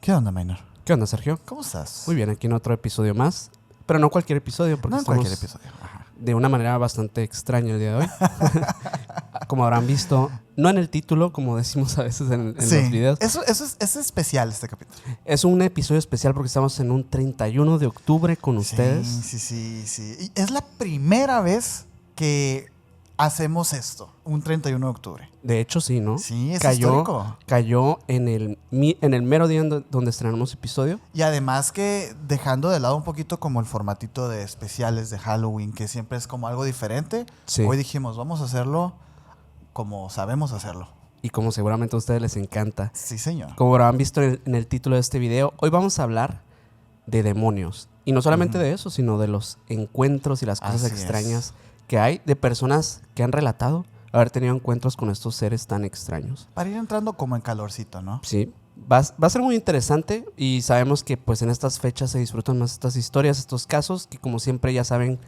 ¿Qué onda, Minor? ¿Qué onda, Sergio? ¿Cómo estás? Muy bien, aquí en otro episodio más. Pero no cualquier episodio, porque No en estamos cualquier episodio. Ajá. de una manera bastante extraña el día de hoy. Como habrán visto, no en el título, como decimos a veces en los videos. Eso es especial este capítulo. Es un episodio especial porque estamos en un 31 de octubre con ustedes. Sí. Y es la primera vez que hacemos esto, un 31 de octubre. De hecho, sí, ¿no? Sí, es histórico. Cayó en el mero día donde estrenamos episodio. Y además que dejando de lado un poquito como el formatito de especiales de Halloween, que siempre es como algo diferente, Sí. Hoy dijimos, vamos a hacerlo como sabemos hacerlo. Y como seguramente a ustedes les encanta. Sí, señor. Como habrán visto en el título de este video, hoy vamos a hablar de demonios. Y no solamente de eso, sino de los encuentros y las cosas Así extrañas que hay de personas que han relatado haber tenido encuentros con estos seres tan extraños. Para ir entrando como en calorcito, ¿no? Sí, va a ser muy interesante y sabemos que pues en estas fechas se disfrutan más estas historias, estos casos, que como siempre ya saben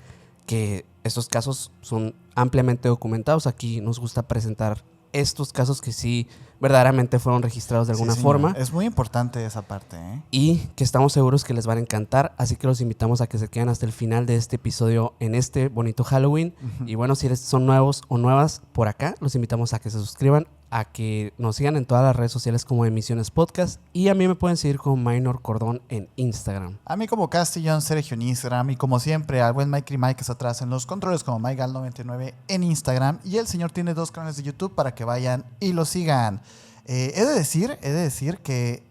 que estos casos son ampliamente documentados. Aquí nos gusta presentar estos casos que sí verdaderamente fueron registrados de alguna forma. Es muy importante esa parte, ¿eh? Y que estamos seguros que les van a encantar, así que los invitamos a que se queden hasta el final de este episodio en este bonito Halloween. Y bueno, si son nuevos o nuevas por acá, los invitamos a que se suscriban, a que nos sigan en todas las redes sociales como Emisiones Podcast, y a mí me pueden seguir como Minor Cordón en Instagram. A mí como Castillón, Sergio en Instagram, y como siempre al buen Mike Mike que está atrás en los controles como MikeGal99 en Instagram, y el señor tiene 2 canales de YouTube para que vayan y lo sigan. He de decir que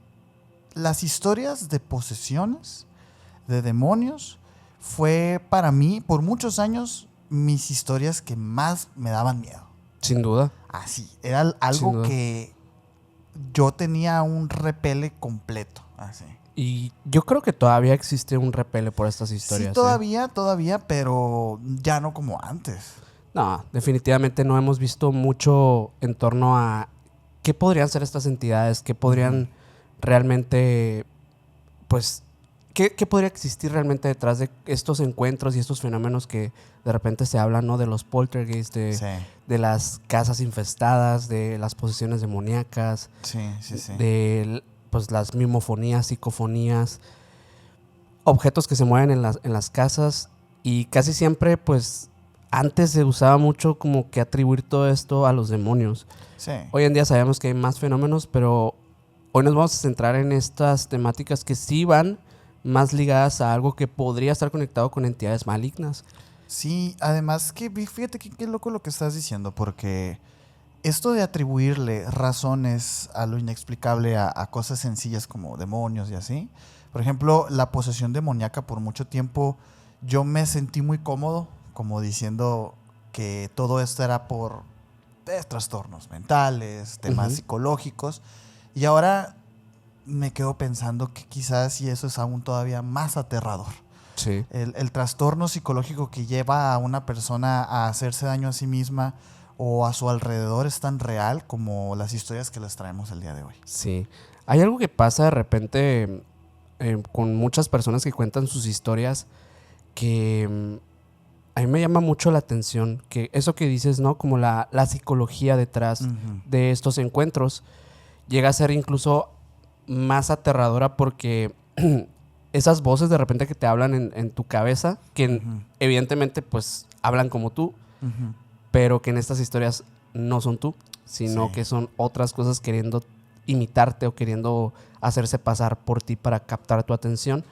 las historias de posesiones, de demonios, fue para mí, por muchos años, mis historias que más me daban miedo. Sin duda. Así, era algo que yo tenía un repele completo, así. Y yo creo que todavía existe un repele por estas historias. Sí, todavía, pero ya no como antes. No, definitivamente no hemos visto mucho en torno a qué podrían ser estas entidades, qué podrían realmente, pues, qué podría existir realmente detrás de estos encuentros y estos fenómenos que de repente se hablan, ¿no? De los poltergeists, de las casas infestadas, de las posesiones demoníacas, de pues las mimofonías, psicofonías, objetos que se mueven en las casas, y casi siempre, pues, antes se usaba mucho como que atribuir todo esto a los demonios. Sí. Hoy en día sabemos que hay más fenómenos, pero hoy nos vamos a centrar en estas temáticas que sí van más ligadas a algo que podría estar conectado con entidades malignas. Sí, además que fíjate qué loco lo que estás diciendo, porque esto de atribuirle razones a lo inexplicable a cosas sencillas como demonios y así, por ejemplo, la posesión demoníaca, por mucho tiempo yo me sentí muy cómodo como diciendo que todo esto era por trastornos mentales, temas psicológicos, y ahora me quedo pensando que quizás y eso es aún todavía más aterrador. Sí. El trastorno psicológico que lleva a una persona a hacerse daño a sí misma o a su alrededor es tan real como las historias que les traemos el día de hoy. Sí. Hay algo que pasa de repente con muchas personas que cuentan sus historias que a mí me llama mucho la atención, que eso que dices, ¿no? Como la psicología detrás de estos encuentros llega a ser incluso más aterradora, porque esas voces de repente que te hablan en tu cabeza, que evidentemente pues hablan como tú, pero que en estas historias no son tú, sino que son otras cosas queriendo imitarte o queriendo hacerse pasar por ti para captar tu atención.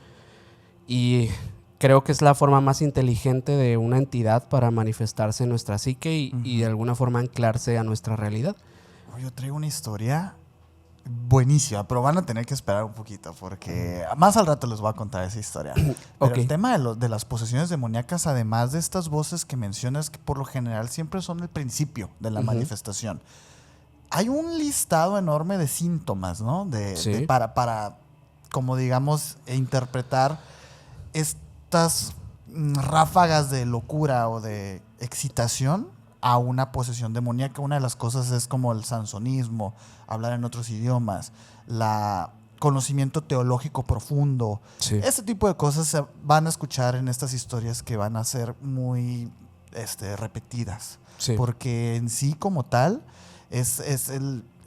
Y creo que es la forma más inteligente de una entidad para manifestarse en nuestra psique y de alguna forma anclarse a nuestra realidad. Yo traigo una historia buenísima, pero van a tener que esperar un poquito porque más al rato les voy a contar esa historia. Pero el tema de las posesiones demoníacas, además de estas voces que mencionas, que por lo general siempre son el principio de la manifestación, hay un listado enorme de síntomas, ¿no? Para, como digamos, interpretar estas ráfagas de locura o de excitación a una posesión demoníaca. Una de las cosas es como el sansonismo, hablar en otros idiomas, conocimiento teológico profundo. Sí. Este tipo de cosas se van a escuchar en estas historias que van a ser muy repetidas. Sí. Porque en sí como tal es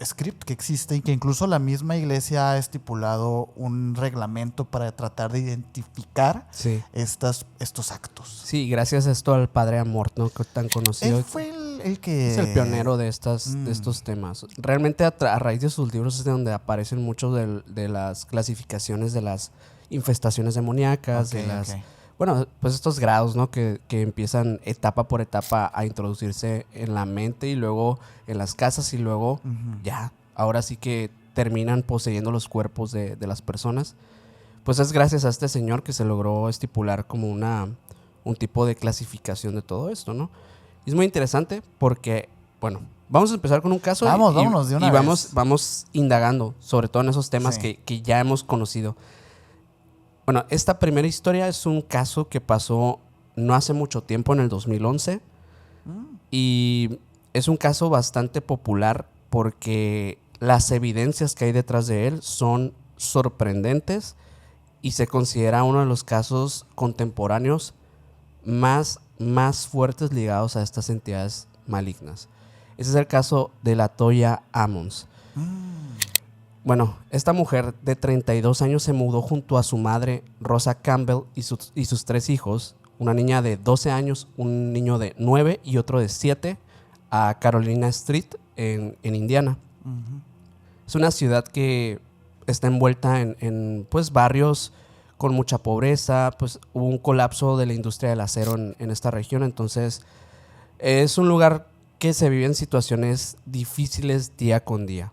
script que existe y que incluso la misma iglesia ha estipulado un reglamento para tratar de identificar estos actos. Sí, gracias a esto al padre Amort, ¿no? Tan conocido. Él fue el que... Es el pionero de estos temas. Realmente a raíz de sus libros es de donde aparecen muchos de las clasificaciones de las infestaciones demoníacas, bueno, pues estos grados, ¿no? Que empiezan etapa por etapa a introducirse en la mente y luego en las casas y luego ahora sí que terminan poseyendo los cuerpos de las personas. Pues es gracias a este señor que se logró estipular como un tipo de clasificación de todo esto, ¿no? Y es muy interesante porque, bueno, vamos a empezar con un caso vámonos de una vez. Vamos indagando sobre todo en esos temas que ya hemos conocido. Bueno, esta primera historia es un caso que pasó no hace mucho tiempo, en el 2011. Y es un caso bastante popular porque las evidencias que hay detrás de él son sorprendentes y se considera uno de los casos contemporáneos más fuertes ligados a estas entidades malignas. Ese es el caso de LaToya Ammons. Bueno, esta mujer de 32 años se mudó junto a su madre, Rosa Campbell, y sus 3 hijos, una niña de 12 años, un niño de 9 y otro de 7, a Carolina Street en Indiana. Es una ciudad que está envuelta en pues, barrios con mucha pobreza, pues hubo un colapso de la industria del acero en esta región, entonces es un lugar que se vive en situaciones difíciles día con día.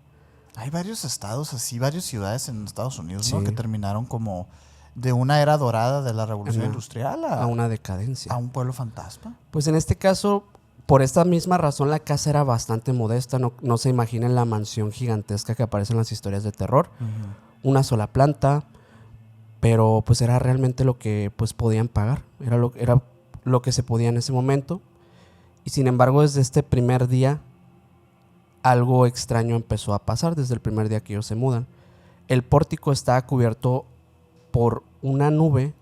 Hay varios estados así, varias ciudades en Estados Unidos, ¿no? Que terminaron como de una era dorada de la revolución industrial a una decadencia. A un pueblo fantasma. Pues en este caso, por esta misma razón, la casa era bastante modesta. No se imaginen la mansión gigantesca que aparece en las historias de terror. Una sola planta, pero pues era realmente lo que pues podían pagar. Era lo que se podía en ese momento. Y sin embargo, desde este primer día, algo extraño empezó a pasar desde el primer día que ellos se mudan. El pórtico estaba cubierto por una nube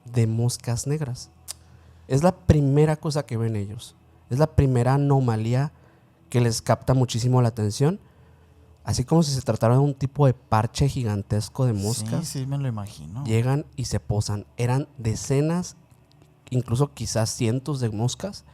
de moscas negras. Es la primera cosa que ven ellos. Es la primera anomalía que les capta muchísimo la atención. Así como si se tratara de un tipo de parche gigantesco de moscas. Sí, me lo imagino. Llegan y se posan. Eran decenas, incluso quizás cientos de moscas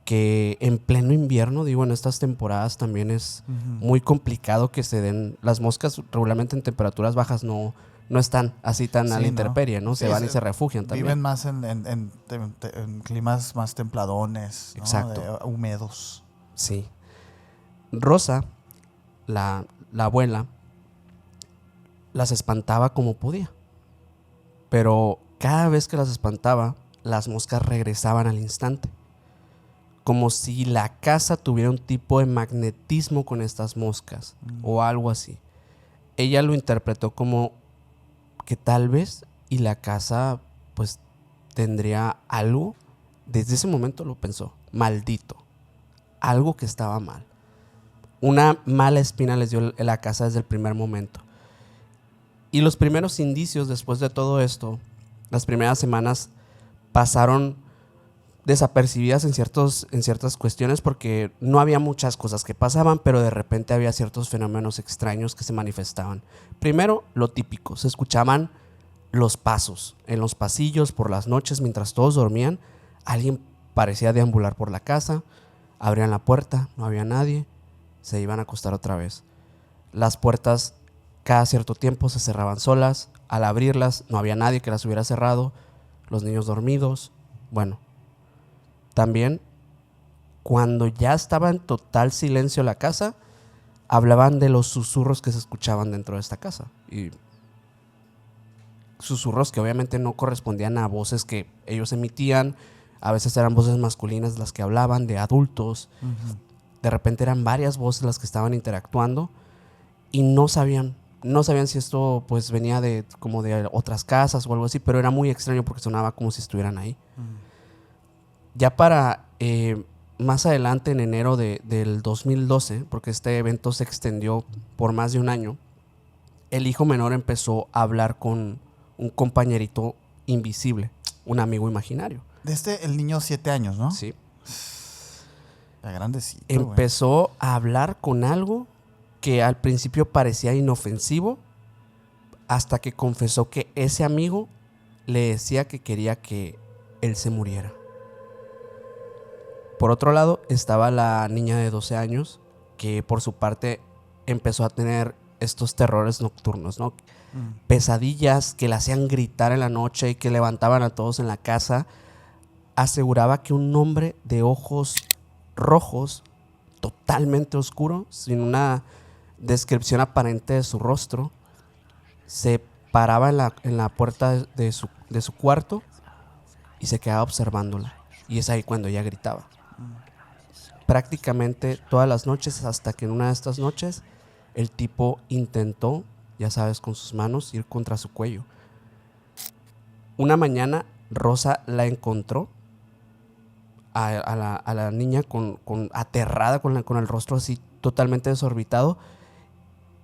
que en pleno invierno, digo, en estas temporadas también es muy complicado que se den. Las moscas regularmente en temperaturas bajas no están así tan a la intemperie, ¿no? Se van y se refugian también. Viven más en climas más templadones, ¿no? Exacto. Húmedos. Sí. Rosa, la abuela, las espantaba como podía. Pero cada vez que las espantaba, las moscas regresaban al instante. Como si la casa tuviera un tipo de magnetismo con estas moscas o algo así. Ella lo interpretó como que tal vez y la casa pues tendría algo. Desde ese momento lo pensó, maldito, algo que estaba mal. Una mala espina les dio la casa desde el primer momento. Y los primeros indicios después de todo esto, las primeras semanas pasaron desapercibidas en ciertas cuestiones porque no había muchas cosas que pasaban, pero de repente había ciertos fenómenos extraños que se manifestaban. Primero, lo típico, se escuchaban los pasos en los pasillos por las noches mientras todos dormían. Alguien parecía deambular por la casa, abrían la puerta, no había nadie, se iban a acostar otra vez. Las puertas cada cierto tiempo se cerraban solas, al abrirlas no había nadie que las hubiera cerrado, los niños dormidos, bueno. También, cuando ya estaba en total silencio la casa, hablaban de los susurros que se escuchaban dentro de esta casa. Y susurros que obviamente no correspondían a voces que ellos emitían. A veces eran voces masculinas las que hablaban, de adultos. De repente eran varias voces las que estaban interactuando y no sabían si esto pues venía como de otras casas o algo así, pero era muy extraño porque sonaba como si estuvieran ahí. Ya para más adelante, en enero del 2012, porque este evento se extendió por más de un año, el hijo menor empezó a hablar con un compañerito invisible, un amigo imaginario. El niño 7 años, ¿no? Sí. Ya grandecito. Empezó a hablar con algo que al principio parecía inofensivo hasta que confesó que ese amigo le decía que quería que él se muriera. Por otro lado estaba la niña de 12 años que por su parte empezó a tener estos terrores nocturnos, ¿no? Pesadillas que la hacían gritar en la noche y que levantaban a todos en la casa. Aseguraba que un hombre de ojos rojos, totalmente oscuro, sin una descripción aparente de su rostro, se paraba en la puerta de su cuarto y se quedaba observándola. Y es ahí cuando ella gritaba. Prácticamente todas las noches, hasta que en una de estas noches el tipo intentó, ya sabes, con sus manos ir contra su cuello. Una mañana Rosa la encontró a la niña aterrada, con el rostro así totalmente desorbitado,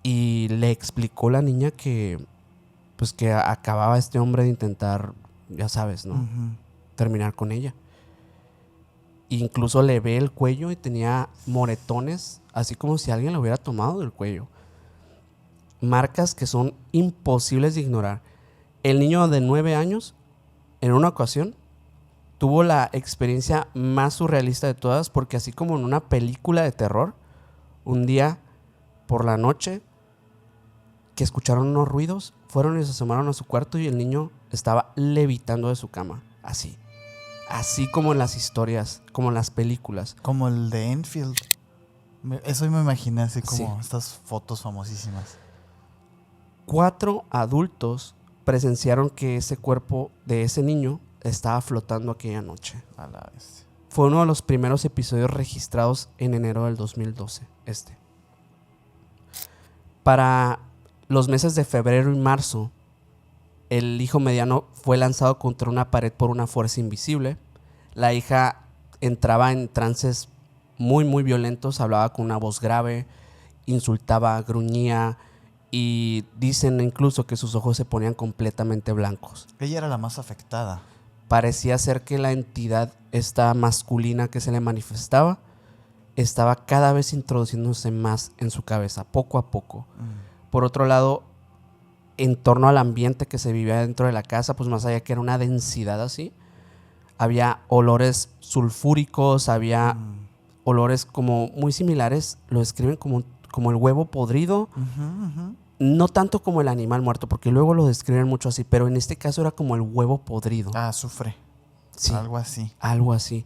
y le explicó la niña que pues que acababa este hombre de intentar, ya sabes, ¿no? Terminar con ella. Incluso le ve el cuello y tenía moretones, así como si alguien lo hubiera tomado del cuello. Marcas que son imposibles de ignorar. El niño de 9 años, en una ocasión, tuvo la experiencia más surrealista de todas, porque así como en una película de terror, un día por la noche que escucharon unos ruidos, fueron y se asomaron a su cuarto y el niño estaba levitando de su cama, así como en las historias, como en las películas. Como el de Enfield. Eso me imaginé, así como estas fotos famosísimas. 4 adultos presenciaron que ese cuerpo de ese niño estaba flotando aquella noche. A la vez. Fue uno de los primeros episodios registrados en enero del 2012. Para los meses de febrero y marzo, el hijo mediano fue lanzado contra una pared por una fuerza invisible. La hija entraba en trances muy, muy violentos, hablaba con una voz grave, insultaba, gruñía, y dicen incluso que sus ojos se ponían completamente blancos. Ella era la más afectada. Parecía ser que la entidad esta masculina que se le manifestaba estaba cada vez introduciéndose más en su cabeza, poco a poco. Por otro lado, en torno al ambiente que se vivía dentro de la casa, pues más allá que era una densidad así, había olores sulfúricos, había olores como muy similares, lo describen como el huevo podrido, no tanto como el animal muerto, porque luego lo describen mucho así, pero en este caso era como el huevo podrido. Azufre. Sí, algo así. Algo así.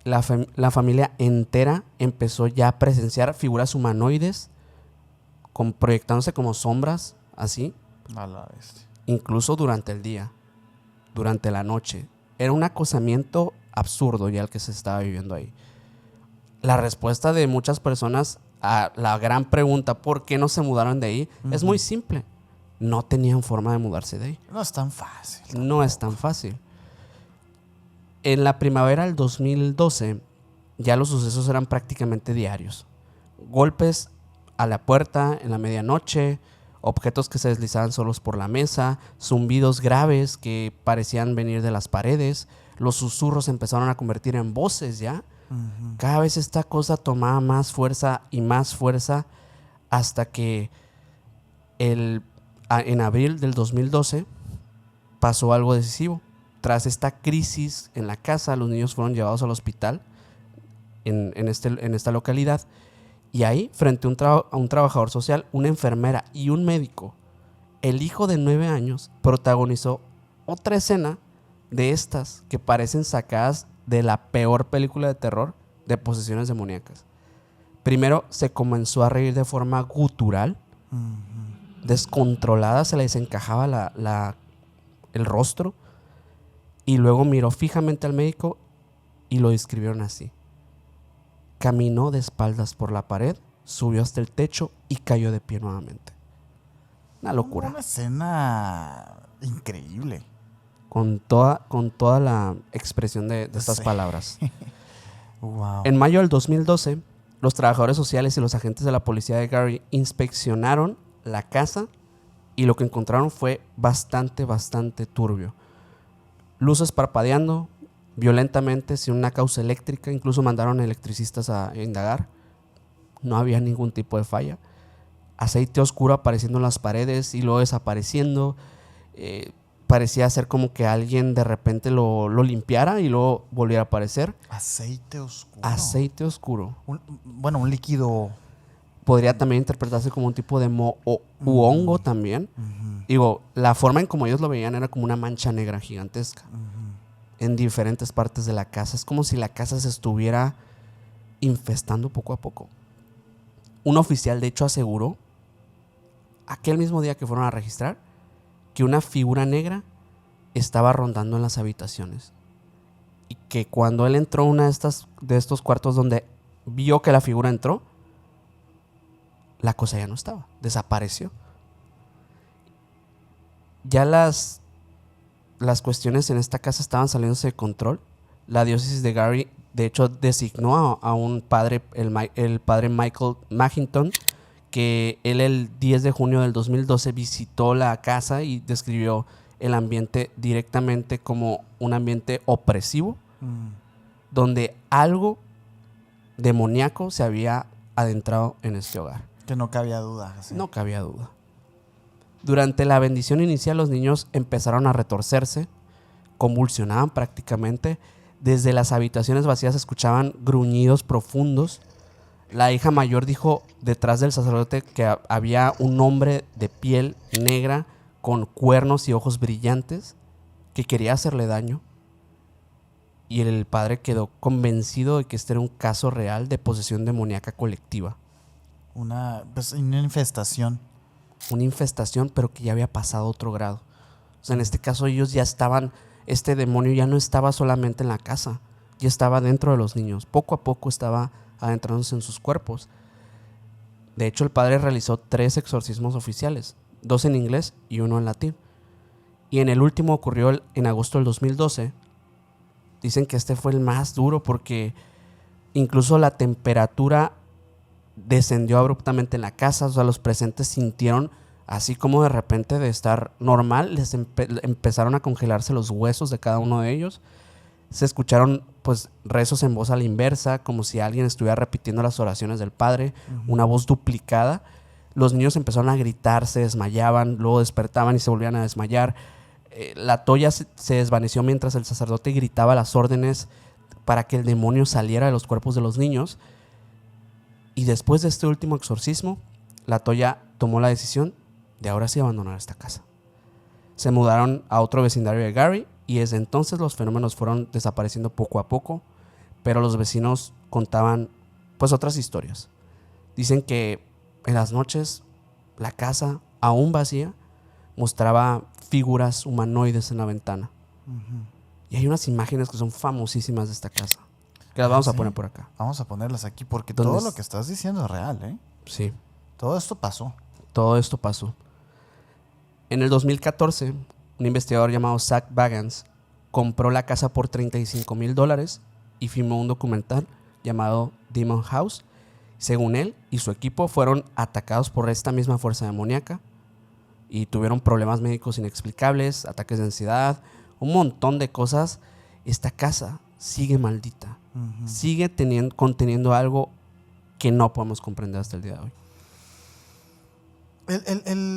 La familia entera empezó ya a presenciar figuras humanoides proyectándose como sombras, así. A la vez. Incluso durante el día, durante la noche. Era un acosamiento absurdo ya el que se estaba viviendo ahí. La respuesta de muchas personas a la gran pregunta, ¿por qué no se mudaron de ahí? Es muy simple. No tenían forma de mudarse de ahí. No es tan fácil. Tampoco. No es tan fácil. En la primavera del 2012, ya los sucesos eran prácticamente diarios. Golpes a la puerta en la medianoche, objetos que se deslizaban solos por la mesa, zumbidos graves que parecían venir de las paredes, los susurros empezaron a convertir en voces ya. Cada vez esta cosa tomaba más fuerza y más fuerza hasta que en abril del 2012 pasó algo decisivo. Tras esta crisis en la casa, los niños fueron llevados al hospital en esta localidad, y ahí, frente a un trabajador social, una enfermera y un médico, el hijo de 9 años protagonizó otra escena de estas que parecen sacadas de la peor película de terror de posesiones demoníacas. Primero se comenzó a reír de forma gutural, descontrolada, se le desencajaba el rostro, y luego miró fijamente al médico y lo describieron así. Caminó de espaldas por la pared, subió hasta el techo y cayó de pie nuevamente. Una locura. Una escena increíble. Con toda la expresión de estas palabras. Wow. En mayo del 2012, los trabajadores sociales y los agentes de la policía de Gary inspeccionaron la casa y lo que encontraron fue bastante turbio. Luces parpadeando violentamente sin una causa eléctrica. Incluso mandaron electricistas a indagar. No había ningún tipo de falla. aceite oscuro apareciendo en las paredes y luego desapareciendo. Parecía ser como que alguien de repente lo limpiara y luego volviera a aparecer. Aceite oscuro. Aceite oscuro. Un líquido. Podría también interpretarse como un tipo de moho u hongo también. Digo, la forma en como ellos lo veían era como una mancha negra gigantesca en diferentes partes de la casa. Es como si la casa se estuviera infestando poco a poco. Un oficial, de hecho, aseguró aquel mismo día que fueron a registrar que una figura negra estaba rondando en las habitaciones y que cuando él entró a uno de estos cuartos donde vio que la figura entró, la cosa ya no estaba, desapareció. Ya las cuestiones en esta casa estaban saliéndose de control. La diócesis de Gary, de hecho, designó a un padre, el padre Michael Mahington, que él el 10 de junio del 2012 visitó la casa y describió el ambiente directamente como un ambiente opresivo, donde algo demoníaco se había adentrado en este hogar. Que no cabía duda. ¿Sí? No cabía duda. Durante la bendición inicial, los niños empezaron a retorcerse, convulsionaban prácticamente. Desde las habitaciones vacías se escuchaban gruñidos profundos. La hija mayor dijo detrás del sacerdote que había un hombre de piel negra con cuernos y ojos brillantes que quería hacerle daño. Y el padre quedó convencido de que este era un caso real de posesión demoníaca colectiva. Una infestación. Una infestación, pero que ya había pasado a otro grado. O sea, en este caso ellos ya estaban, este demonio ya no estaba solamente en la casa, ya estaba dentro de los niños. Poco a poco estaba adentrándose en sus cuerpos. De hecho, el padre realizó 3 exorcismos oficiales, 2 en inglés y 1 en latín. Y en el último ocurrió en agosto del 2012. Dicen que este fue el más duro porque incluso la temperatura descendió abruptamente en la casa. O sea, los presentes sintieron así como de repente de estar normal, les empezaron a congelarse los huesos de cada uno de ellos. Se escucharon pues rezos en voz a la inversa, como si alguien estuviera repitiendo las oraciones del padre, una voz duplicada. Los niños empezaron a gritar, se desmayaban, luego despertaban y se volvían a desmayar. La toalla se desvaneció mientras el sacerdote gritaba las órdenes para que el demonio saliera de los cuerpos de los niños. Y después de este último exorcismo, la toalla tomó la decisión de ahora sí abandonar esta casa. Se mudaron a otro vecindario de Gary y desde entonces los fenómenos fueron desapareciendo poco a poco, pero los vecinos contaban pues otras historias. Dicen que en las noches la casa, aún vacía, mostraba figuras humanoides en la ventana. Y hay unas imágenes que son famosísimas de esta casa, que las vamos a poner por acá. Vamos a ponerlas aquí porque todo lo que estás diciendo es real, ¿eh? Sí. Todo esto pasó. Todo esto pasó. En el 2014, un investigador llamado Zach Bagans compró la casa por $35,000 y filmó un documental llamado Demon House. Según él y su equipo, fueron atacados por esta misma fuerza demoníaca y tuvieron problemas médicos inexplicables, ataques de ansiedad, un montón de cosas. Esta casa sigue maldita. Sigue conteniendo algo que no podemos comprender hasta el día de hoy.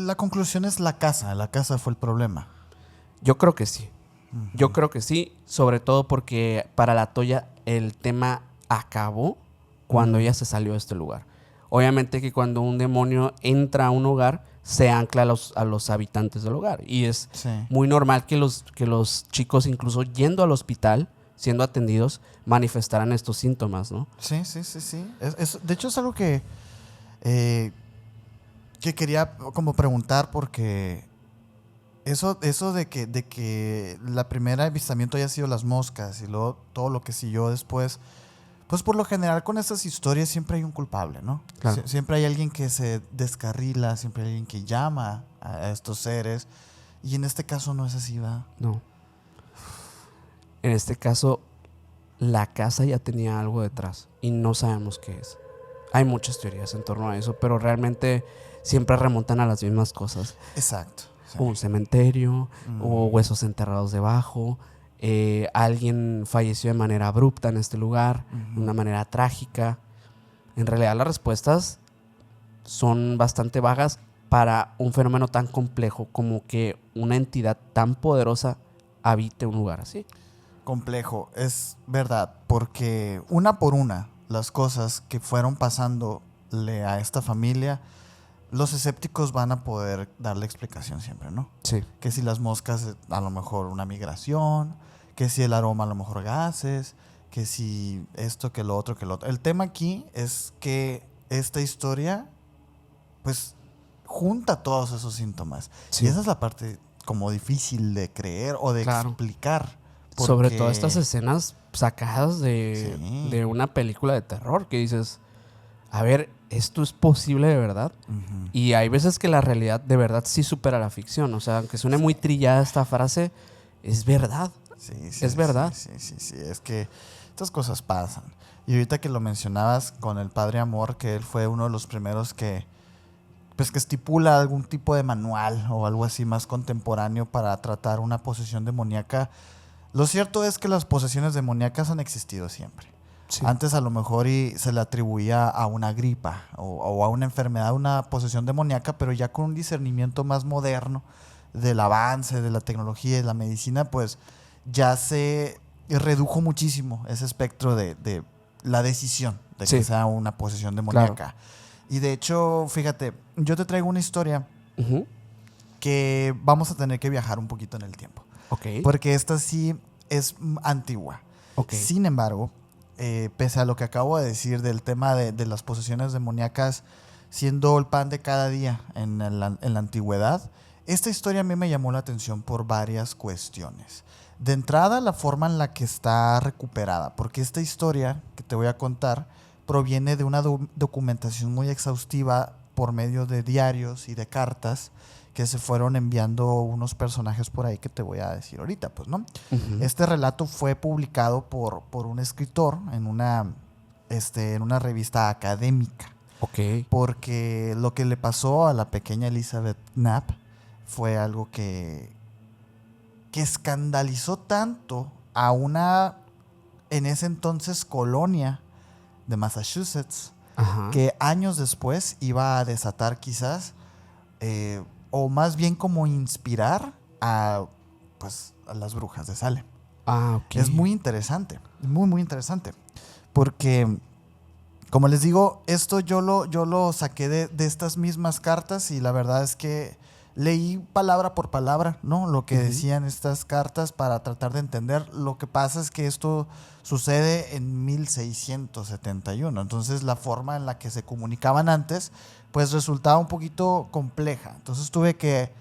La conclusión es la casa fue el problema. Yo creo que sí. Yo creo que sí, sobre todo porque para la Toya el tema acabó cuando ella se salió de este lugar. Obviamente que cuando un demonio entra a un hogar, se ancla a los habitantes del hogar. Y es muy normal que los chicos, incluso yendo al hospital, siendo atendidos, manifestaran estos síntomas, ¿no? Sí. De hecho, es algo que quería como preguntar porque eso de que la primera avistamiento haya sido las moscas y luego todo lo que siguió después, pues por lo general con estas historias siempre hay un culpable, ¿no? Claro. Siempre hay alguien que se descarrila, siempre hay alguien que llama a estos seres y en este caso no es así, ¿verdad? No. En este caso, la casa ya tenía algo detrás y no sabemos qué es. Hay muchas teorías en torno a eso, pero realmente siempre remontan a las mismas cosas. Exacto. Sí. Un cementerio, hubo huesos enterrados debajo, alguien falleció de manera abrupta en este lugar, de una manera trágica. En realidad las respuestas son bastante vagas para un fenómeno tan complejo como que una entidad tan poderosa habite un lugar así. Complejo, es verdad, porque una por una, las cosas que fueron pasándole a esta familia, los escépticos van a poder darle explicación siempre, ¿no? Sí. Que si las moscas, a lo mejor una migración, que si el aroma, a lo mejor gases, que si esto, que lo otro, que lo otro. El tema aquí es que esta historia, pues, junta todos esos síntomas. Sí. Y esa es la parte como difícil de creer o de explicar. Sobre todo estas escenas sacadas de una película de terror que dices, a ver, ¿esto es posible de verdad? Uh-huh. Y hay veces que la realidad de verdad sí supera la ficción. O sea, aunque suene muy trillada esta frase, es verdad. Sí, es verdad. Sí. Es que estas cosas pasan. Y ahorita que lo mencionabas con el Padre Amor, que él fue uno de los primeros que estipula algún tipo de manual o algo así más contemporáneo para tratar una posesión demoníaca. Lo cierto es que las posesiones demoníacas han existido siempre. Sí. Antes a lo mejor se le atribuía a una gripa o a una enfermedad, una posesión demoníaca, pero ya con un discernimiento más moderno del avance de la tecnología y de la medicina, pues ya se redujo muchísimo ese espectro de la decisión de que sea una posesión demoníaca. Claro. Y de hecho, fíjate, yo te traigo una historia que vamos a tener que viajar un poquito en el tiempo. Okay. Porque esta sí es antigua. Okay. Sin embargo, pese a lo que acabo de decir del tema de las posesiones demoníacas siendo el pan de cada día en la antigüedad, esta historia a mí me llamó la atención por varias cuestiones. De entrada, la forma en la que está recuperada, porque esta historia que te voy a contar proviene de una documentación muy exhaustiva por medio de diarios y de cartas que se fueron enviando unos personajes por ahí que te voy a decir ahorita, pues, ¿no? Uh-huh. Este relato fue publicado por un escritor en una revista académica. Okay. Porque lo que le pasó a la pequeña Elizabeth Knapp fue algo que escandalizó tanto a una, en ese entonces, colonia de Massachusetts, uh-huh, que años después iba a desatar quizás o más bien como inspirar a las brujas de Salem. Okay. Es muy interesante, muy interesante, porque como les digo, esto yo lo saqué de estas mismas cartas y la verdad es que leí palabra por palabra, ¿no? Lo que decían estas cartas para tratar de entender. Lo que pasa es que esto sucede en 1671, entonces la forma en la que se comunicaban antes pues resultaba un poquito compleja. Entonces tuve que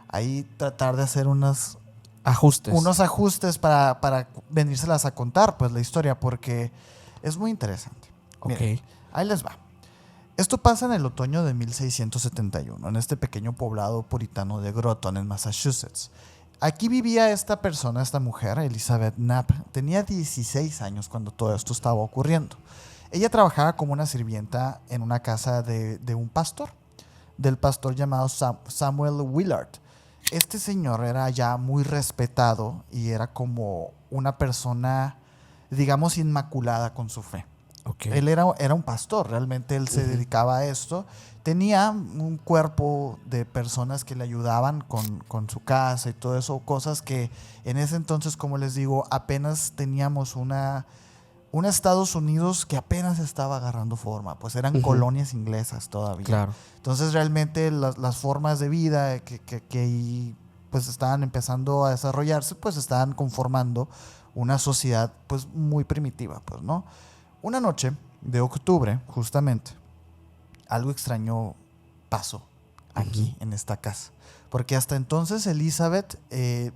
ahí tratar de hacer unos ajustes para venírselas a contar, pues la historia, porque es muy interesante. Okay. Miren, ahí les va. Esto pasa en el otoño de 1671, en este pequeño poblado puritano de Groton, en Massachusetts. Aquí vivía esta persona, esta mujer, Elizabeth Knapp. Tenía 16 años cuando todo esto estaba ocurriendo. Ella trabajaba como una sirvienta en una casa de un pastor, del pastor llamado Samuel Willard. Este señor era ya muy respetado y era como una persona, digamos, inmaculada con su fe. Okay. Él era un pastor, realmente él se dedicaba a esto. Tenía un cuerpo de personas que le ayudaban con su casa y todo eso, cosas que en ese entonces, como les digo, apenas teníamos un Estados Unidos que apenas estaba agarrando forma, pues eran colonias inglesas todavía. Claro. Entonces realmente las formas de vida que pues estaban empezando a desarrollarse, pues estaban conformando una sociedad pues muy primitiva, pues, ¿no? Una noche de octubre, justamente, algo extraño pasó aquí en esta casa. Porque hasta entonces Elizabeth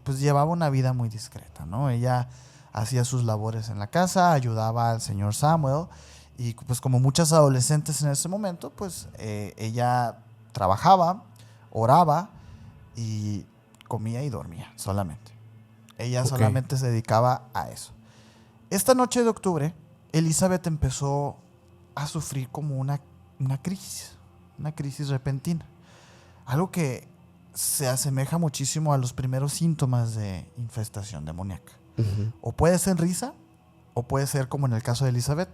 pues llevaba una vida muy discreta, ¿no? Ella hacía sus labores en la casa, ayudaba al señor Samuel y pues como muchas adolescentes en ese momento, pues ella trabajaba, oraba y comía y dormía solamente. Ella solamente se dedicaba a eso. Esta noche de octubre, Elizabeth empezó a sufrir como una crisis repentina. Algo que se asemeja muchísimo a los primeros síntomas de infestación demoníaca. O puede ser risa, o puede ser, como en el caso de Elizabeth,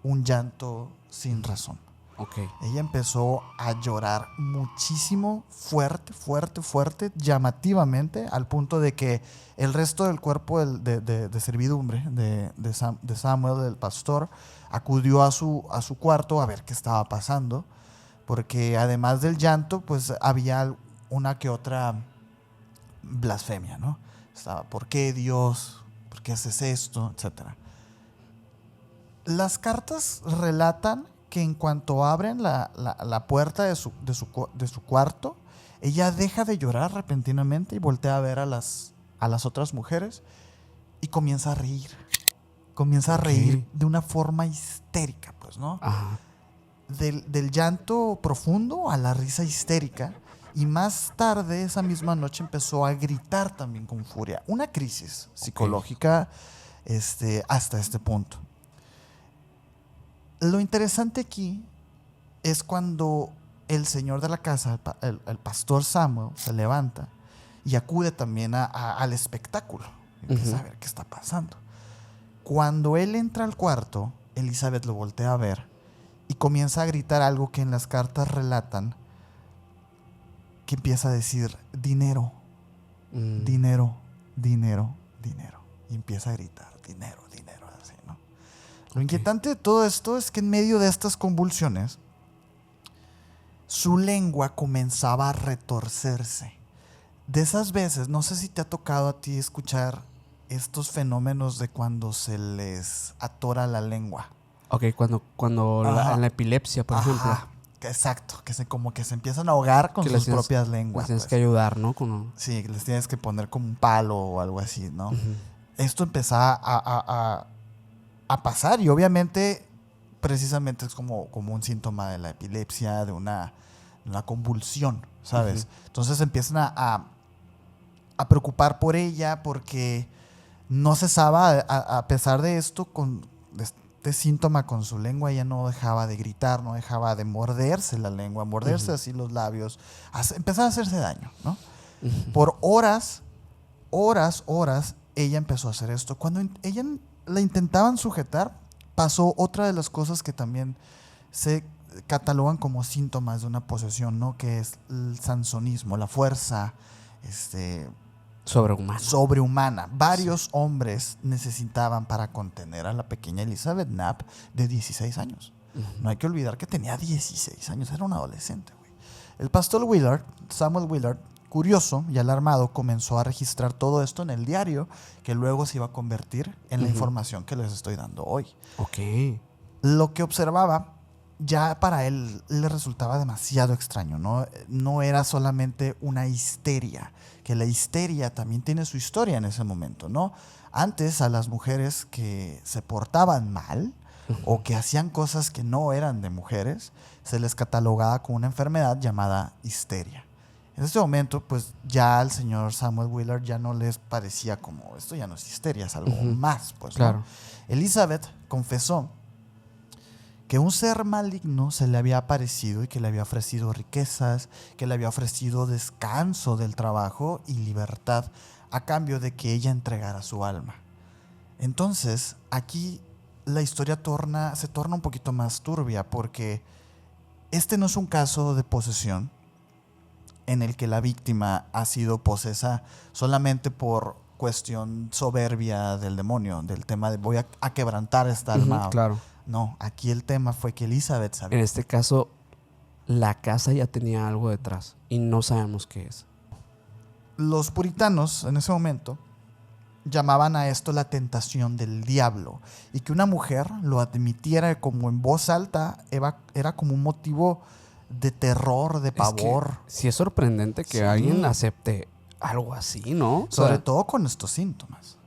un llanto sin razón. Okay. Ella empezó a llorar muchísimo, fuerte, llamativamente, al punto de que el resto del cuerpo de servidumbre de Samuel, el pastor, acudió a su cuarto a ver qué estaba pasando, porque además del llanto, pues había una que otra blasfemia, ¿no? Estaba, ¿por qué Dios? ¿Por qué haces esto? Etcétera. Las cartas relatan que en cuanto abren la puerta de su cuarto, ella deja de llorar repentinamente y voltea a ver a las otras mujeres y comienza a reír. Comienza a reír de una forma histérica, pues, ¿no? Ajá. Del llanto profundo a la risa histérica. Y más tarde, esa misma noche, empezó a gritar también con furia. Una crisis psicológica hasta este punto. Lo interesante aquí es cuando el señor de la casa, el pastor Samuel, se levanta y acude también al espectáculo. Empieza a ver qué está pasando. Cuando él entra al cuarto, Elizabeth lo voltea a ver y comienza a gritar algo que en las cartas relatan, que empieza a decir dinero, dinero, dinero, dinero. Y empieza a gritar dinero, dinero, así, ¿no? Lo inquietante de todo esto es que en medio de estas convulsiones, su lengua comenzaba a retorcerse. De esas veces, no sé si te ha tocado a ti escuchar estos fenómenos de cuando se les atora la lengua. Ok, cuando en la epilepsia, por ejemplo. Exacto, como que se empiezan a ahogar con sus propias lenguas. Les tienes que ayudar, ¿no? Sí, les tienes que poner como un palo o algo así, ¿no? Esto empezaba a pasar y obviamente precisamente es como un síntoma de la epilepsia, de una convulsión, ¿sabes? Entonces empiezan a preocupar por ella porque no cesaba, a pesar de esto, con este síntoma con su lengua, ella no dejaba de gritar, no dejaba de morderse la lengua, morderse así los labios, empezaba a hacerse daño, ¿no? Por horas, ella empezó a hacer esto. Cuando ella la intentaban sujetar, pasó otra de las cosas que también se catalogan como síntomas de una posesión, ¿no? Que es el sansonismo, la fuerza sobrehumana. Varios hombres necesitaban para contener a la pequeña Elizabeth Knapp de 16 años. No hay que olvidar que tenía 16 años, era un adolescente, güey. El pastor Samuel Willard, curioso y alarmado, comenzó a registrar todo esto en el diario, que luego se iba a convertir en la información que les estoy dando hoy. Lo que observaba ya para él le resultaba demasiado extraño, ¿no? No era solamente una histeria, que la histeria también tiene su historia en ese momento, ¿no? Antes a las mujeres que se portaban mal o que hacían cosas que no eran de mujeres, se les catalogaba con una enfermedad llamada histeria. En este momento, pues ya al señor Samuel Willard ya no les parecía como, esto ya no es histeria, es algo más, pues, claro, ¿no? Elizabeth confesó que un ser maligno se le había aparecido y que le había ofrecido riquezas, que le había ofrecido descanso del trabajo y libertad a cambio de que ella entregara su alma. Entonces, aquí la historia se torna un poquito más turbia, porque este no es un caso de posesión en el que la víctima ha sido posesa solamente por cuestión soberbia del demonio, del tema de voy a quebrantar esta alma. Claro. No, aquí el tema fue que Elizabeth sabía. En este caso, la casa ya tenía algo detrás y no sabemos qué es. Los puritanos en ese momento llamaban a esto la tentación del diablo, y que una mujer lo admitiera como en voz alta era como un motivo de terror, de pavor. Es que sí es sorprendente que alguien acepte algo así, ¿no? Sobre todo con estos síntomas.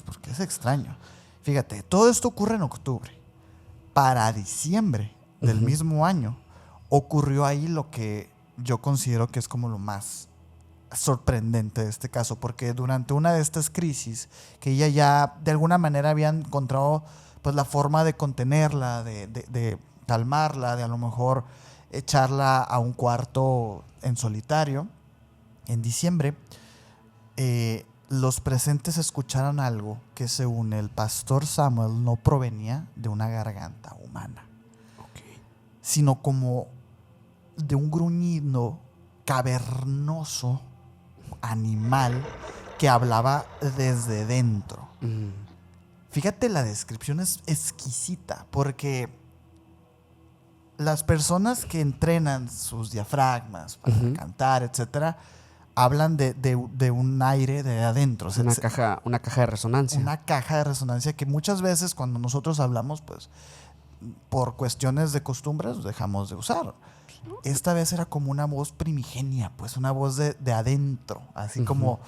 Porque es extraño. Fíjate, todo esto ocurre en octubre. Para diciembre del mismo año ocurrió ahí lo que yo considero que es como lo más sorprendente de este caso, porque durante una de estas crisis, que ella ya de alguna manera había encontrado pues la forma de contenerla, de calmarla, de a lo mejor echarla a un cuarto en solitario, en diciembre, los presentes escucharon algo que, según el pastor Samuel, no provenía de una garganta humana. sino como de un gruñido cavernoso, animal, que hablaba desde dentro. Fíjate, la descripción es exquisita, porque las personas que entrenan sus diafragmas para cantar, etcétera, hablan de un aire de adentro. O sea, una caja de resonancia. Una caja de resonancia que muchas veces cuando nosotros hablamos, pues, por cuestiones de costumbres, dejamos de usar. Esta vez era como una voz primigenia, pues una voz de adentro, así como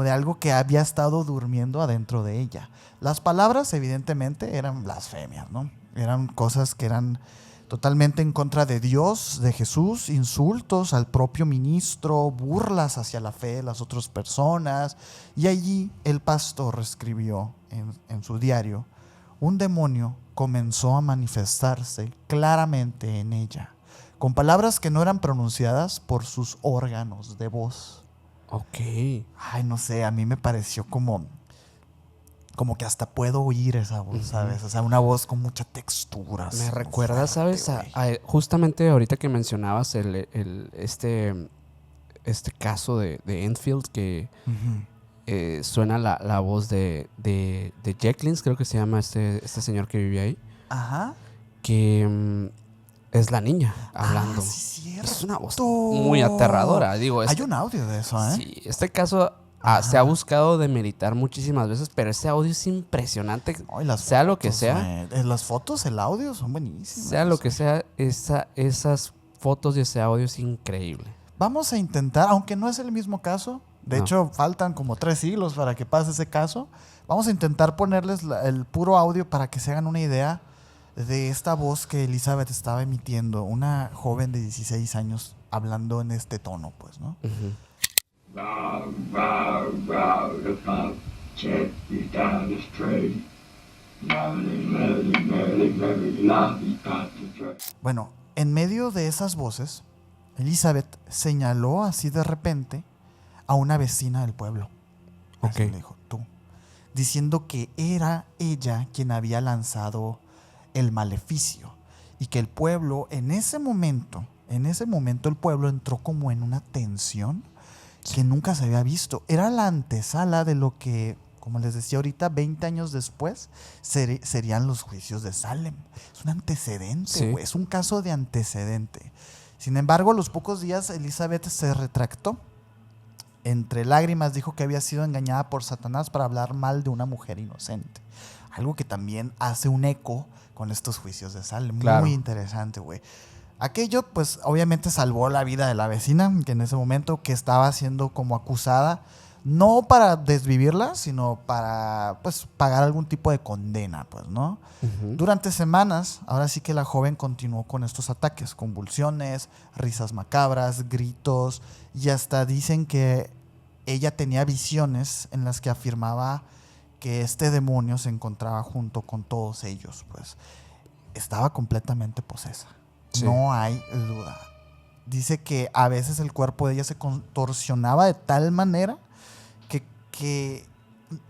de algo que había estado durmiendo adentro de ella. Las palabras, evidentemente, eran blasfemias, ¿no? Eran cosas que eran totalmente en contra de Dios, de Jesús, insultos al propio ministro, burlas hacia la fe de las otras personas. Y allí el pastor escribió en su diario: un demonio comenzó a manifestarse claramente en ella, con palabras que no eran pronunciadas por sus órganos de voz. Ok. Ay, no sé, a mí me pareció como que hasta puedo oír esa voz, ¿sabes? O sea, una voz con mucha textura. Me recuerda, ¿sabes? Justamente ahorita que mencionabas este caso de Enfield, que suena la voz de Jacklins, creo que se llama este señor que vivía ahí. Ajá. Que es la niña hablando. Sí, cierto. Es una voz muy aterradora. Digo, hay un audio de eso, ¿eh? Sí, este caso se ha buscado demeritar muchísimas veces, pero ese audio es impresionante. Ay, las sea fotos, lo que sea. Las fotos, el audio son buenísimas. Sea lo que sea, esas fotos y ese audio es increíble. Vamos a intentar, aunque no es el mismo caso, de hecho faltan como 3 siglos para que pase ese caso, vamos a intentar ponerles el puro audio para que se hagan una idea de esta voz que Elizabeth estaba emitiendo, una joven de 16 años hablando en este tono, pues, ¿no? Bueno, en medio de esas voces, Elizabeth señaló así de repente a una vecina del pueblo. Así le dijo, tú, diciendo que era ella quien había lanzado el maleficio y que el pueblo en ese momento el pueblo entró como en una tensión que nunca se había visto. Era la antesala de lo que, como les decía ahorita, 20 años después serían los juicios de Salem. Es un antecedente, güey. Es un caso de antecedente. Sin embargo, a los pocos días Elizabeth se retractó. Entre lágrimas dijo que había sido engañada por Satanás para hablar mal de una mujer inocente. Algo que también hace un eco con estos juicios de Salem. Claro. Muy interesante, güey. Aquello, pues, obviamente salvó la vida de la vecina, que en ese momento que estaba siendo como acusada, no para desvivirla, sino para, pues, pagar algún tipo de condena, pues, ¿no? Durante semanas, ahora sí que la joven continuó con estos ataques, convulsiones, risas macabras, gritos, y hasta dicen que ella tenía visiones en las que afirmaba que este demonio se encontraba junto con todos ellos, pues. Estaba completamente posesa. Sí. No hay duda. Dice que a veces el cuerpo de ella se contorsionaba de tal manera que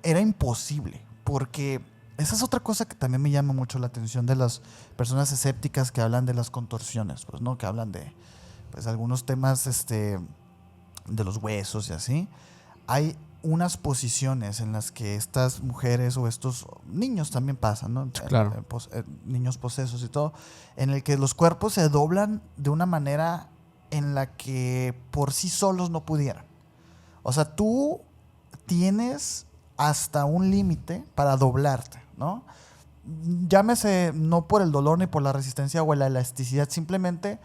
era imposible. Porque esa es otra cosa que también me llama mucho la atención de las personas escépticas que hablan de las contorsiones, pues, ¿no? Que hablan de, pues, algunos temas de los huesos y así. Hay unas posiciones en las que estas mujeres o estos niños también pasan, ¿no? Claro. Niños posesos y todo, en el que los cuerpos se doblan de una manera en la que por sí solos no pudieran. O sea, tú tienes hasta un límite para doblarte, ¿no? Llámese no por el dolor ni por la resistencia o la elasticidad, simplemente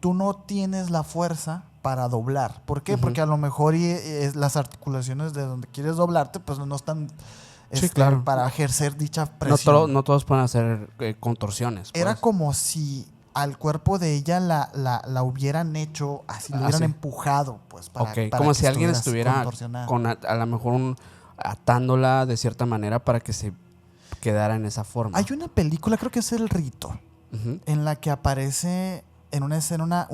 tú no tienes la fuerza para doblar. ¿Por qué? Porque a lo mejor las articulaciones de donde quieres doblarte pues no están claro, para ejercer dicha presión. No todos pueden hacer contorsiones. Pues. Era como si al cuerpo de ella la hubieran hecho así, lo hubieran empujado, pues, para como si alguien estuviera con a lo mejor atándola de cierta manera para que se quedara en esa forma. Hay una película, creo que es El Rito, en la que aparece en una escena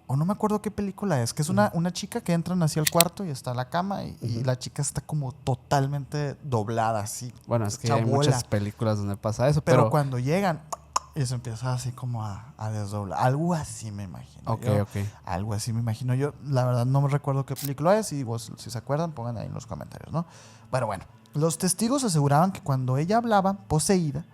o no me acuerdo qué película es, que es una chica que entran así al cuarto y está la cama y la chica está como totalmente doblada así. Bueno, es que hay muchas películas donde pasa eso. Pero cuando llegan, Y se empieza así como a desdoblar. Algo así me imagino. Ok. Algo así me imagino yo. La verdad no me recuerdo qué película es. Y vos, si se acuerdan, pongan ahí en los comentarios, ¿no? Bueno. Los testigos aseguraban que cuando ella hablaba, poseída,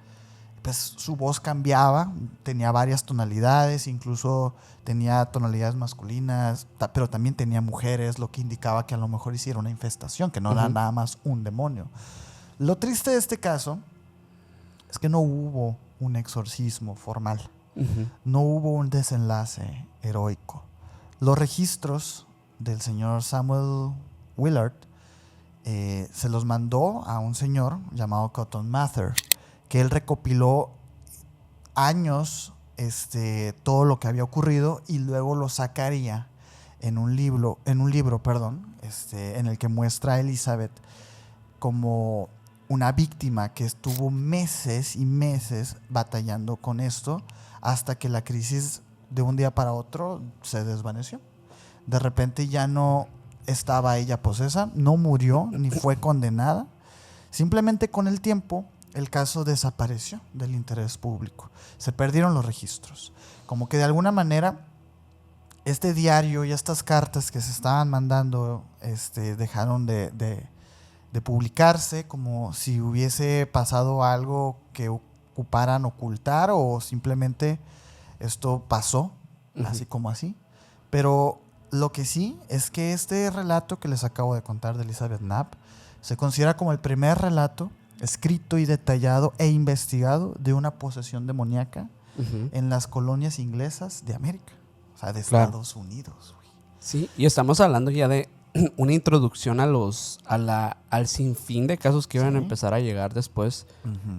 pues su voz cambiaba. Tenía varias tonalidades. Incluso tenía tonalidades masculinas. Pero también tenía mujeres. Lo que indicaba que a lo mejor hiciera una infestación. Que no era nada más un demonio. Lo triste de este caso es que no hubo un exorcismo formal. No hubo un desenlace heroico. Los registros del señor Samuel Willard se los mandó a un señor llamado Cotton Mather, que él recopiló años todo lo que había ocurrido y luego lo sacaría en un libro, en el que muestra a Elizabeth como una víctima que estuvo meses y meses batallando con esto hasta que la crisis de un día para otro se desvaneció. De repente ya no estaba ella posesa, no murió ni fue condenada. Simplemente con el tiempo el caso desapareció del interés público. Se perdieron los registros. Como que de alguna manera este diario y estas cartas que se estaban mandando dejaron de publicarse, como si hubiese pasado algo que ocuparan ocultar, o simplemente esto pasó, así como así. Pero lo que sí es que este relato que les acabo de contar de Elizabeth Knapp se considera como el primer relato escrito y detallado e investigado de una posesión demoníaca en las colonias inglesas de América, o sea, de Estados Unidos. Sí, y estamos hablando ya de una introducción al sinfín de casos que iban a empezar a llegar después.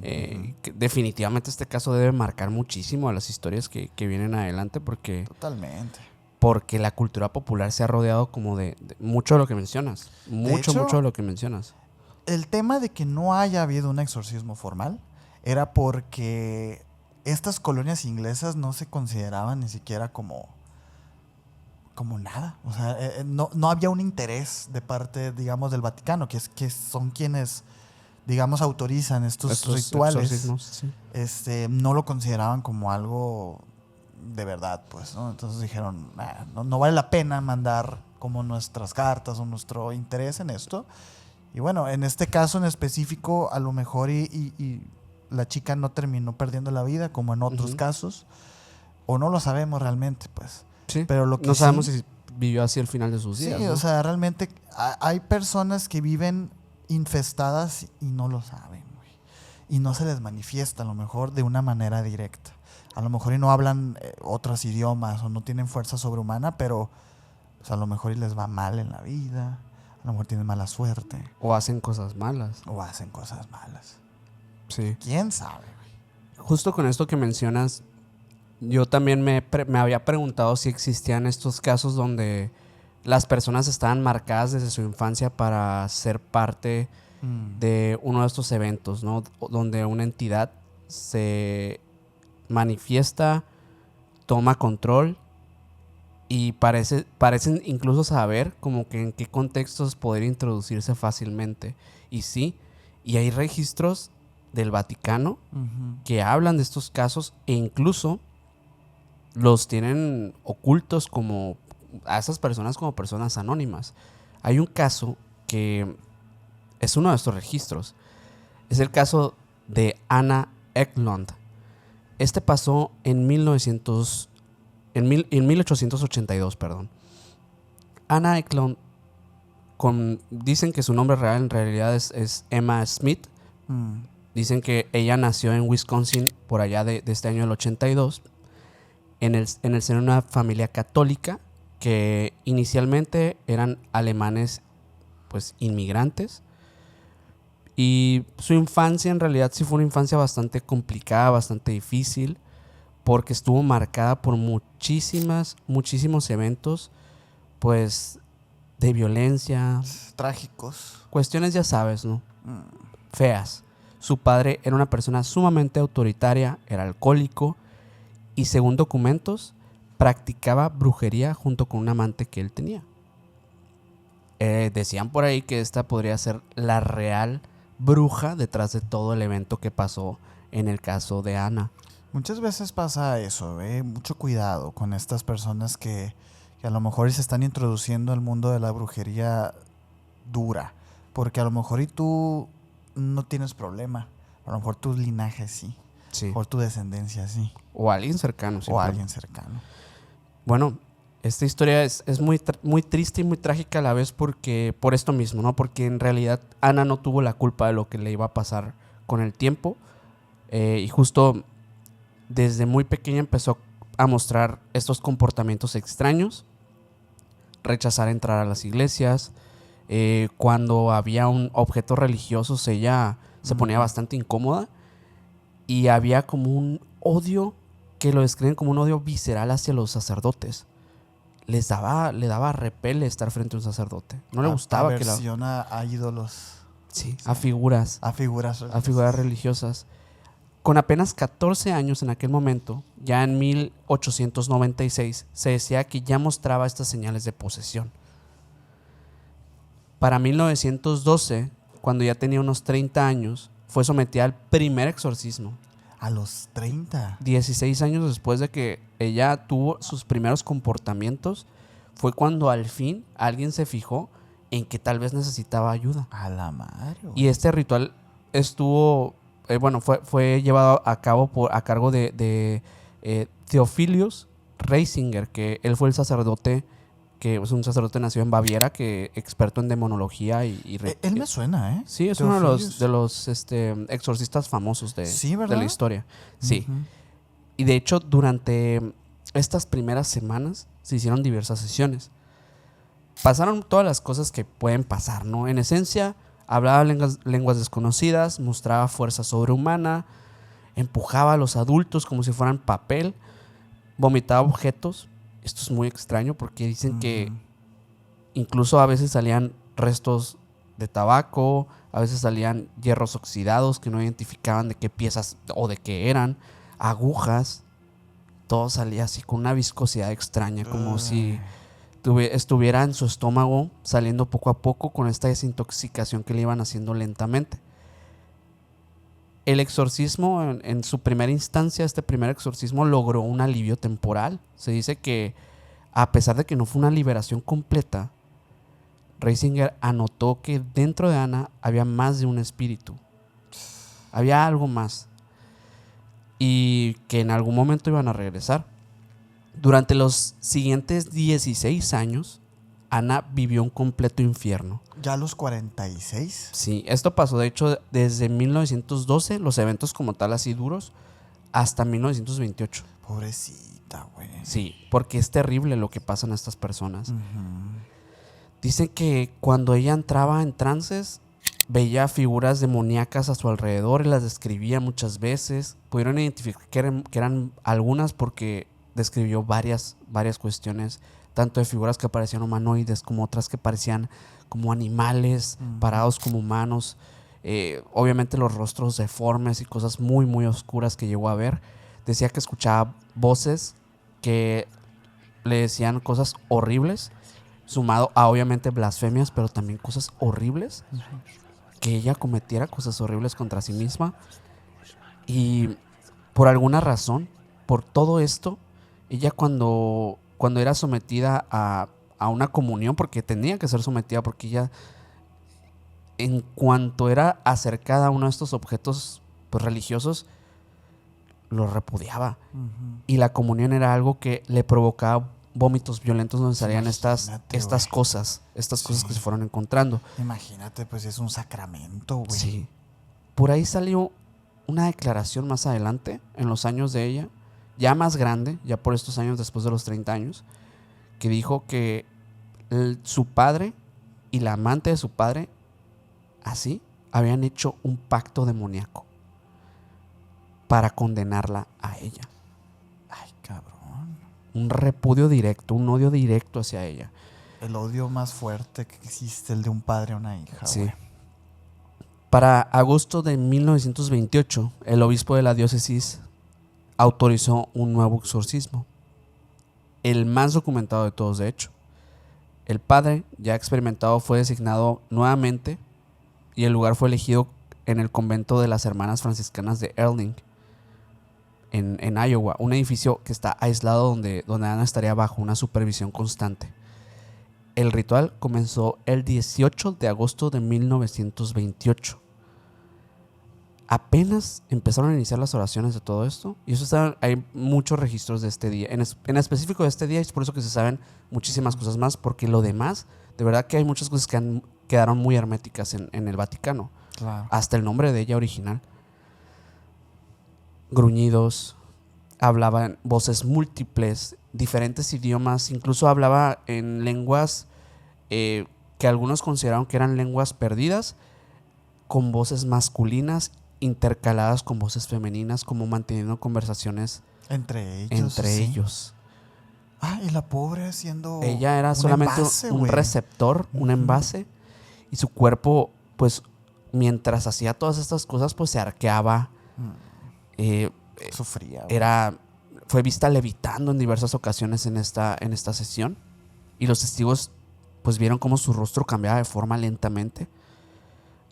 Que definitivamente este caso debe marcar muchísimo a las historias que vienen adelante, porque totalmente. Porque la cultura popular se ha rodeado como de mucho de lo que mencionas. Mucho de lo que mencionas. El tema de que no haya habido un exorcismo formal era porque estas colonias inglesas no se consideraban ni siquiera como nada. O sea, no había un interés de parte, digamos, del Vaticano, que son quienes, digamos, autorizan estos rituales. Sí. No lo consideraban como algo de verdad, pues, ¿no? Entonces dijeron, no vale la pena mandar como nuestras cartas o nuestro interés en esto. Y bueno, en este caso en específico, a lo mejor y la chica no terminó perdiendo la vida, como en otros casos, o no lo sabemos realmente, pues. Sí, pero lo que no sabemos si vivió así al final de sus días. Sí, ¿no? O sea, realmente hay personas que viven infestadas y no lo saben, güey. Y no se les manifiesta, a lo mejor, de una manera directa. A lo mejor y no hablan otros idiomas o no tienen fuerza sobrehumana, pero pues, a lo mejor y les va mal en la vida. A lo mejor tienen mala suerte. O hacen cosas malas. Sí. ¿Quién sabe, güey? Justo con esto que mencionas, yo también me había preguntado si existían estos casos donde las personas estaban marcadas desde su infancia para ser parte de uno de estos eventos, ¿no? Donde una entidad se manifiesta, toma control y parecen incluso saber como que en qué contextos poder introducirse fácilmente. Y sí, y hay registros del Vaticano que hablan de estos casos e incluso los tienen ocultos como a esas personas como personas anónimas. Hay un caso que es uno de estos registros. Es el caso de Anna Eklund. Este pasó en 1882, perdón. Anna Eklund, dicen que su nombre real en realidad es Emma Smith. Dicen que ella nació en Wisconsin por allá de este año del 82. En el seno de una familia católica que inicialmente eran alemanes, pues inmigrantes. Y su infancia en realidad sí fue una infancia bastante complicada, bastante difícil, porque estuvo marcada por muchísimos eventos, pues, de violencia. Trágicos. Cuestiones, ya sabes, ¿no? Feas. Su padre era una persona sumamente autoritaria, era alcohólico y, según documentos, practicaba brujería junto con un amante que él tenía. Decían por ahí que esta podría ser la real bruja detrás de todo el evento que pasó en el caso de Ana. Muchas veces pasa eso, mucho cuidado con estas personas que a lo mejor se están introduciendo al mundo de la brujería dura, porque a lo mejor y tú no tienes problema, a lo mejor tu linaje sí, Sí. por tu descendencia sí. O alguien cercano. O alguien cercano. Bueno, esta historia es muy, muy triste y muy trágica a la vez por esto mismo, ¿no? Porque en realidad Ana no tuvo la culpa de lo que le iba a pasar con el tiempo. Y justo desde muy pequeña empezó a mostrar estos comportamientos extraños. Rechazar entrar a las iglesias. Cuando había un objeto religioso, ella se ponía bastante incómoda. Y había como un odio, que lo describen como un odio visceral hacia los sacerdotes. Le daba repele estar frente a un sacerdote. No le gustaba que a ídolos. Sí, a figuras. A figuras religiosas. A figuras religiosas. Con apenas 14 años en aquel momento, ya en 1896, se decía que ya mostraba estas señales de posesión. Para 1912, cuando ya tenía unos 30 años, fue sometida al primer exorcismo. A los 30. 16 años después de que ella tuvo sus primeros comportamientos, fue cuando al fin alguien se fijó en que tal vez necesitaba ayuda. A la madre. Y este ritual estuvo, fue llevado a cabo a cargo de Theophilus Reisinger, que él fue el sacerdote, que es un sacerdote nacido en Baviera, que experto en demonología él me suena, ¿eh? Sí, es Theophilus. Uno de los exorcistas famosos de la historia. Sí. Uh-huh. Y de hecho, durante estas primeras semanas se hicieron diversas sesiones. Pasaron todas las cosas que pueden pasar, ¿no? En esencia, hablaba lenguas desconocidas, mostraba fuerza sobrehumana, empujaba a los adultos como si fueran papel, vomitaba objetos. Esto es muy extraño porque dicen que incluso a veces salían restos de tabaco, a veces salían hierros oxidados que no identificaban de qué piezas o de qué eran, agujas. Todo salía así con una viscosidad extraña, como si estuviera en su estómago saliendo poco a poco con esta desintoxicación que le iban haciendo lentamente. El exorcismo, en su primera instancia, este primer exorcismo logró un alivio temporal. Se dice que, a pesar de que no fue una liberación completa, Reisinger anotó que dentro de Ana había más de un espíritu. Había algo más. Y que en algún momento iban a regresar. Durante los siguientes 16 años, Ana vivió un completo infierno. ¿Ya a los 46? Sí, esto pasó de hecho desde 1912, los eventos como tal así duros, hasta 1928. Pobrecita, güey. Sí, porque es terrible lo que pasan a estas personas. Dicen que cuando ella entraba en trances, veía figuras demoníacas a su alrededor y las describía muchas veces. Pudieron identificar que eran algunas porque describió varias cuestiones, tanto de figuras que parecían humanoides como otras que parecían como animales, parados como humanos. Obviamente los rostros deformes y cosas muy, muy oscuras que llegó a ver. Decía que escuchaba voces que le decían cosas horribles, sumado a obviamente blasfemias, pero también cosas horribles. Que ella cometiera cosas horribles contra sí misma. Y por alguna razón, por todo esto, ella cuando era sometida a una comunión, porque tenía que ser sometida, porque ella, en cuanto era acercada a uno de estos objetos pues, religiosos, lo repudiaba. Y la comunión era algo que le provocaba vómitos violentos donde salían estas cosas que se fueron encontrando. Imagínate, pues es un sacramento, güey. Sí. Por ahí salió una declaración más adelante, en los años de ella, ya más grande, ya por estos años después de los 30 años, que dijo que su padre y la amante de su padre, así, habían hecho un pacto demoníaco para condenarla a ella. Ay, cabrón. Un repudio directo, un odio directo hacia ella. El odio más fuerte que existe, el de un padre a una hija. Sí. Güey. Para agosto de 1928, el obispo de la diócesis autorizó un nuevo exorcismo, el más documentado de todos, de hecho. El padre, ya experimentado, fue designado nuevamente y el lugar fue elegido en el convento de las hermanas franciscanas de Erling. en Iowa, un edificio que está aislado donde Ana estaría bajo una supervisión constante. El ritual comenzó el 18 de agosto de 1928. Apenas empezaron a iniciar las oraciones de todo esto, y hay muchos registros de este día, en específico de este día, y es por eso que se saben muchísimas cosas más, porque lo demás, de verdad que hay muchas cosas que quedaron muy herméticas en el Vaticano. Claro. Hasta el nombre de ella original. Gruñidos, hablaban voces múltiples, diferentes idiomas, incluso hablaba en lenguas que algunos consideraron que eran lenguas perdidas, con voces masculinas intercaladas con voces femeninas, como manteniendo conversaciones entre ellos. Y la pobre siendo ella era solamente un receptor, un envase, y su cuerpo, pues, mientras hacía todas estas cosas, pues se arqueaba. Sufría. Fue vista levitando en diversas ocasiones en esta sesión, y los testigos pues vieron cómo su rostro cambiaba de forma lentamente,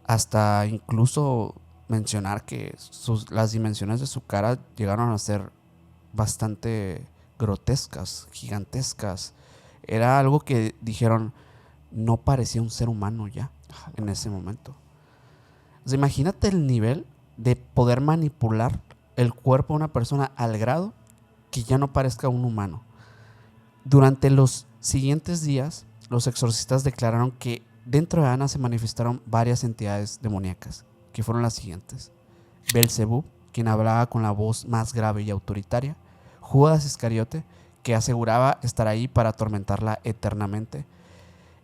hasta incluso mencionar que las dimensiones de su cara llegaron a ser bastante grotescas, gigantescas. Era algo que dijeron, no parecía un ser humano ya en ese momento. O sea, imagínate el nivel de poder manipular el cuerpo de una persona al grado que ya no parezca un humano. Durante los siguientes días, los exorcistas declararon que dentro de Ana se manifestaron varias entidades demoníacas, que fueron las siguientes: Belcebú, quien hablaba con la voz más grave y autoritaria; Judas Iscariote, que aseguraba estar ahí para atormentarla eternamente;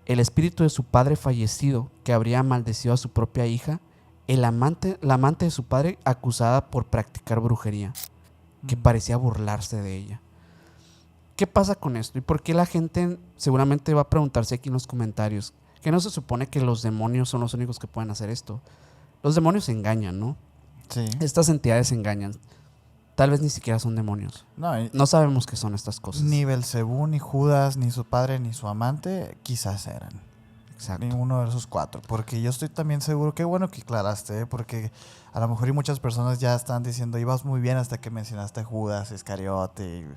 el espíritu de su padre fallecido, que habría maldecido a su propia hija; la amante de su padre, acusada por practicar brujería, que parecía burlarse de ella. ¿Qué pasa con esto? ¿Y por qué la gente seguramente va a preguntarse aquí en los comentarios? ¿Que no se supone que los demonios son los únicos que pueden hacer esto? Los demonios engañan, ¿no? Sí. Estas entidades engañan. Tal vez ni siquiera son demonios. No sabemos qué son estas cosas. Ni Belcebú, ni Judas, ni su padre, ni su amante quizás eran. Exacto. Ninguno de esos cuatro. Porque yo estoy también seguro, qué bueno que aclaraste, porque a lo mejor y muchas personas ya están diciendo, ibas muy bien hasta que mencionaste a Judas Iscariote.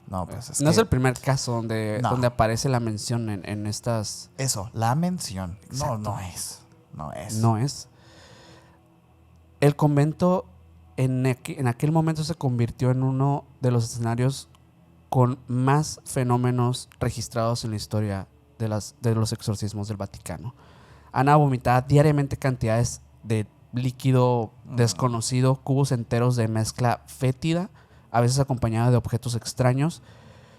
No, pues es el primer caso donde aparece la mención en estas... Eso, la mención. Exacto. No es. El convento en aquel momento se convirtió en uno de los escenarios con más fenómenos registrados en la historia de los exorcismos del Vaticano. Ana vomitaba diariamente cantidades de líquido desconocido, cubos enteros de mezcla fétida, a veces acompañada de objetos extraños.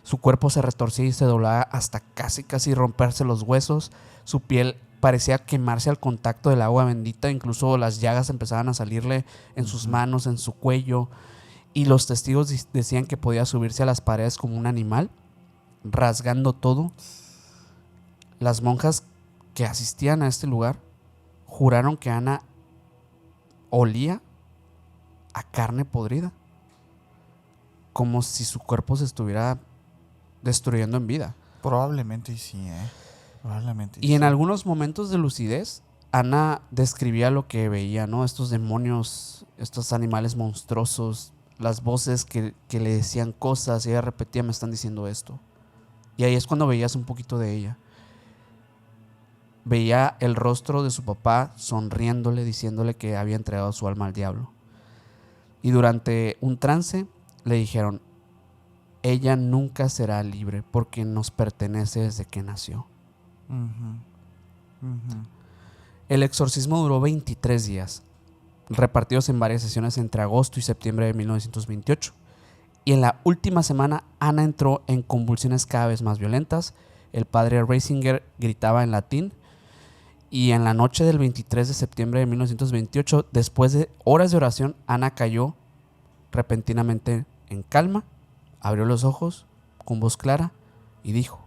Su cuerpo se retorcía y se doblaba hasta casi romperse los huesos. Su piel parecía quemarse al contacto del agua bendita. Incluso las llagas empezaban a salirle en sus manos, en su cuello. Y los testigos decían que podía subirse a las paredes como un animal, rasgando todo. Las monjas que asistían a este lugar juraron que Ana olía a carne podrida, como si su cuerpo se estuviera destruyendo en vida. Probablemente sí, Y en algunos momentos de lucidez, Ana describía lo que veía, ¿no? Estos demonios, estos animales monstruosos, las voces que le decían cosas, y ella repetía, me están diciendo esto. Y ahí es cuando veías un poquito de ella. Veía el rostro de su papá sonriéndole, diciéndole que había entregado su alma al diablo. Y durante un trance le dijeron, ella nunca será libre porque nos pertenece desde que nació. El exorcismo duró 23 días, repartidos en varias sesiones entre agosto y septiembre de 1928. Y en la última semana, Ana entró en convulsiones cada vez más violentas. El padre Reisinger gritaba en latín. Y en la noche del 23 de septiembre de 1928, después de horas de oración, Ana cayó repentinamente en calma, abrió los ojos con voz clara y dijo,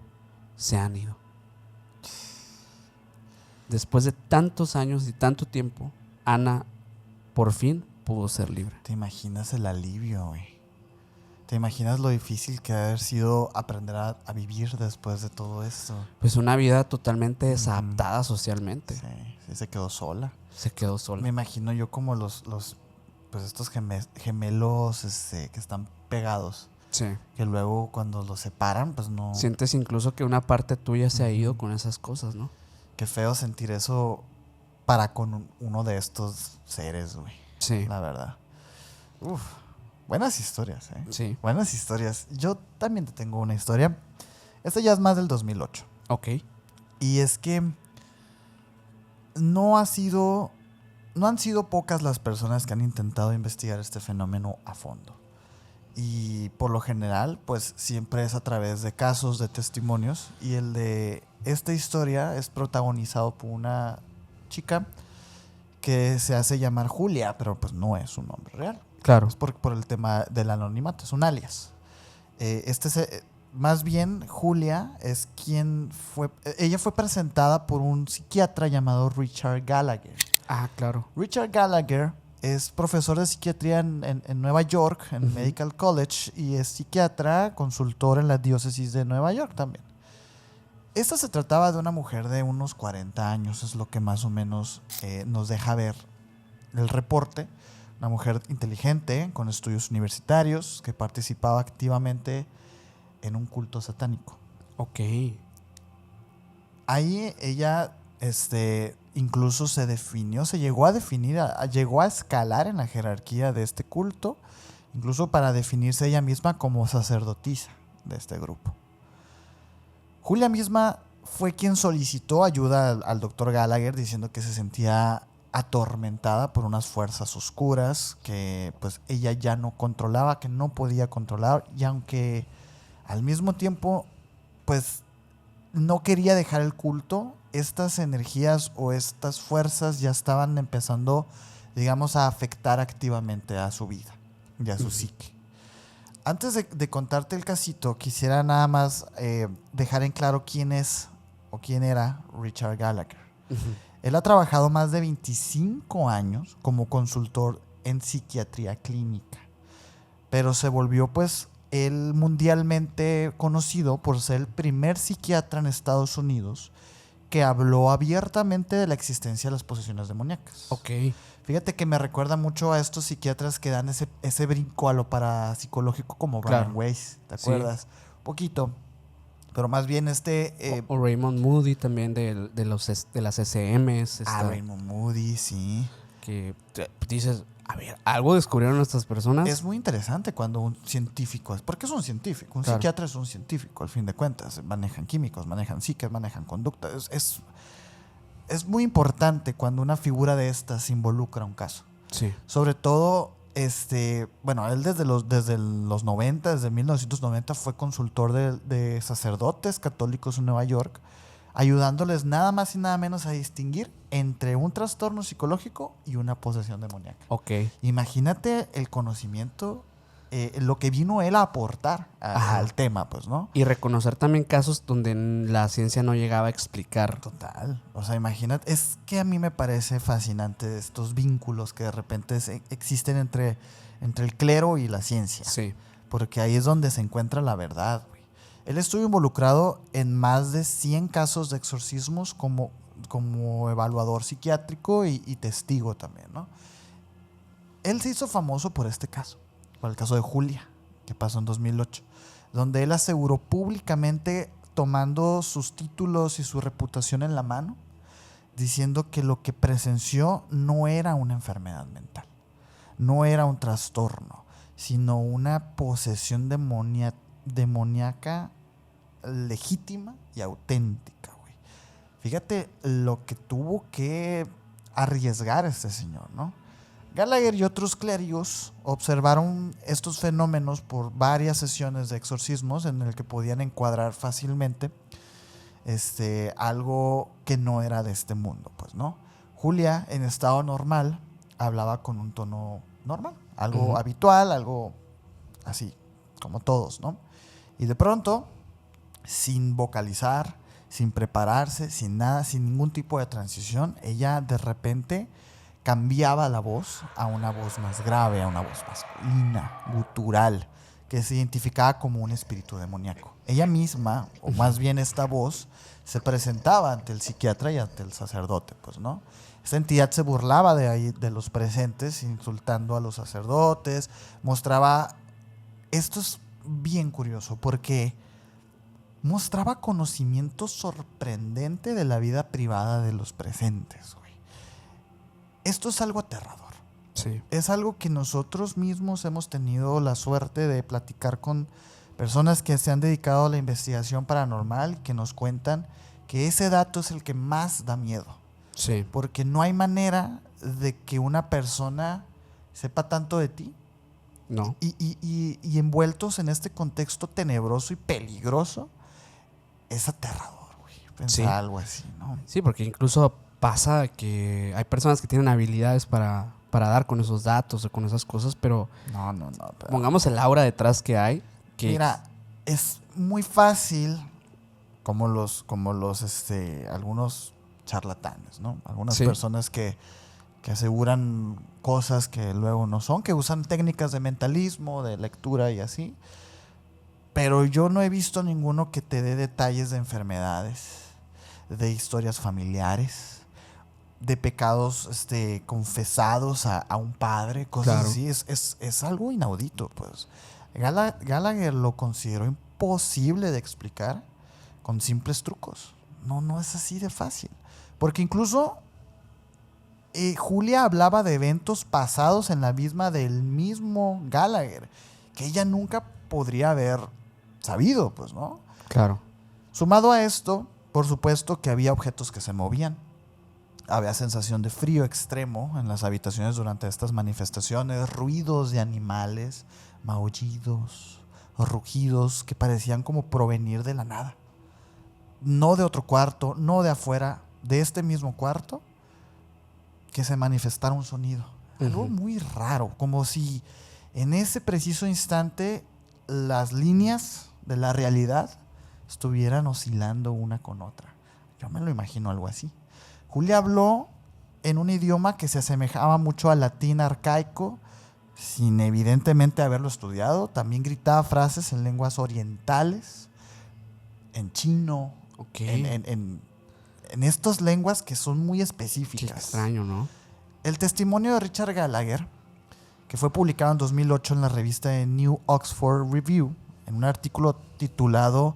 se han ido. Después de tantos años y tanto tiempo, Ana por fin pudo ser libre. ¿Te imaginas el alivio, güey? ¿Te imaginas lo difícil que ha sido aprender a vivir después de todo esto? Pues una vida totalmente desadaptada socialmente. Sí, se quedó sola. Se quedó sola. Me imagino yo como pues estos gemelos que están pegados. Sí. Que luego cuando los separan, pues no... Sientes incluso que una parte tuya se ha ido con esas cosas, ¿no? Qué feo sentir eso para con uno de estos seres, güey. Sí. La verdad. Uf, buenas historias, ¿eh? Sí. Buenas historias. Yo también te tengo una historia. Esta ya es más del 2008. Ok. Y es que no han sido pocas las personas que han intentado investigar este fenómeno a fondo. Y por lo general, pues siempre es a través de casos, de testimonios. Y el de esta historia es protagonizado por una chica que se hace llamar Julia, pero pues no es un nombre real. Claro. Es por el tema del anonimato, es un alias. Más bien, Julia es ella fue presentada por un psiquiatra llamado Richard Gallagher. Ah, claro. Richard Gallagher es profesor de psiquiatría en Nueva York, en Medical College, y es psiquiatra, consultor en la diócesis de Nueva York también. Esta se trataba de una mujer de unos 40 años, es lo que más o menos nos deja ver el reporte. Una mujer inteligente, con estudios universitarios, que participaba activamente en un culto satánico. Ok. Ahí ella incluso se llegó a definir, llegó a escalar en la jerarquía de este culto, incluso para definirse ella misma como sacerdotisa de este grupo. Julia misma fue quien solicitó ayuda al doctor Gallagher diciendo que se sentía atormentada por unas fuerzas oscuras que pues ella ya no controlaba, que no podía controlar, y aunque al mismo tiempo pues no quería dejar el culto, estas energías o estas fuerzas ya estaban empezando, digamos, a afectar activamente a su vida y a su psique. Antes de contarte el casito, quisiera nada más dejar en claro quién es o quién era Richard Gallagher. Él ha trabajado más de 25 años como consultor en psiquiatría clínica, pero se volvió pues él mundialmente conocido por ser el primer psiquiatra en Estados Unidos que habló abiertamente de la existencia de las posesiones demoníacas. Ok. Fíjate que me recuerda mucho a estos psiquiatras que dan ese brinco a lo parapsicológico como Brian Weiss, ¿te acuerdas? Sí. Poquito. Pero más bien o Raymond Moody también de las SMs. Raymond Moody, sí. Que dices, a ver, ¿algo descubrieron estas personas? Es muy interesante cuando un científico, porque es un científico, un psiquiatra es un científico, al fin de cuentas. Manejan químicos, manejan psiques, manejan conductas. Es muy importante cuando una figura de estas involucra un caso. Sí. Sobre todo, bueno, él desde los 90, desde 1990 fue consultor de sacerdotes católicos en Nueva York, ayudándoles nada más y nada menos a distinguir entre un trastorno psicológico y una posesión demoníaca. Ok. Imagínate el conocimiento, lo que vino él a aportar al tema, pues, ¿no? Y reconocer también casos donde la ciencia no llegaba a explicar. Total. O sea, imagínate, es que a mí me parece fascinante estos vínculos que de repente existen entre el clero y la ciencia. Sí. Porque ahí es donde se encuentra la verdad, güey. Él estuvo involucrado en más de 100 casos de exorcismos como evaluador psiquiátrico y testigo también, ¿no? Él se hizo famoso por este caso, por el caso de Julia, que pasó en 2008, donde él aseguró públicamente, tomando sus títulos y su reputación en la mano, diciendo que lo que presenció no era una enfermedad mental, no era un trastorno, sino una posesión demoníaca legítima y auténtica, güey. Fíjate lo que tuvo que arriesgar este señor, ¿no? Gallagher y otros clérigos observaron estos fenómenos por varias sesiones de exorcismos en el que podían encuadrar fácilmente algo que no era de este mundo, pues, ¿no? Julia, en estado normal, hablaba con un tono normal, algo habitual, algo así, como todos, ¿no? Y de pronto, sin vocalizar, sin prepararse, sin nada, sin ningún tipo de transición, ella de repente cambiaba la voz a una voz más grave, a una voz masculina, gutural, que se identificaba como un espíritu demoníaco. Ella misma, o más bien esta voz, se presentaba ante el psiquiatra y ante el sacerdote, pues, ¿no? Esta entidad se burlaba de los presentes, insultando a los sacerdotes, mostraba... Esto es bien curioso, porque mostraba conocimiento sorprendente de la vida privada de los presentes, güey. Esto es algo aterrador. Sí. Es algo que nosotros mismos hemos tenido la suerte de platicar con personas que se han dedicado a la investigación paranormal, que nos cuentan que ese dato es el que más da miedo. Sí. Porque no hay manera de que una persona sepa tanto de ti. No. Y envueltos en este contexto tenebroso y peligroso, es aterrador, güey. Pensar algo así, ¿no? Sí, porque incluso pasa que hay personas que tienen habilidades para dar con esos datos o con esas cosas, pero No. pongamos el aura detrás que hay. Que mira, es muy fácil, como algunos charlatanes, ¿no? Algunas personas que aseguran cosas que luego no son, que usan técnicas de mentalismo, de lectura y así. Pero yo no he visto ninguno que te dé detalles de enfermedades, de historias familiares, de pecados confesados a un padre, cosas así. Es algo inaudito, pues. Gallagher lo consideró imposible de explicar con simples trucos. No es así de fácil. Porque incluso Julia hablaba de eventos pasados en la misma del mismo Gallagher, que ella nunca podría haber sabido, pues, ¿no? Claro. Sumado a esto, por supuesto que había objetos que se movían. Había sensación de frío extremo en las habitaciones durante estas manifestaciones, ruidos de animales, maullidos, rugidos que parecían como provenir de la nada. No de otro cuarto, no de afuera, de este mismo cuarto, que se manifestara un sonido. Algo muy raro, como si en ese preciso instante las líneas de la realidad estuvieran oscilando una con otra. Yo me lo imagino algo así. Julia habló en un idioma que se asemejaba mucho al latín arcaico, sin evidentemente haberlo estudiado. También gritaba frases en lenguas orientales, en chino, en estas lenguas que son muy específicas. Qué extraño, ¿no? El testimonio de Richard Gallagher, que fue publicado en 2008 en la revista de New Oxford Review, en un artículo titulado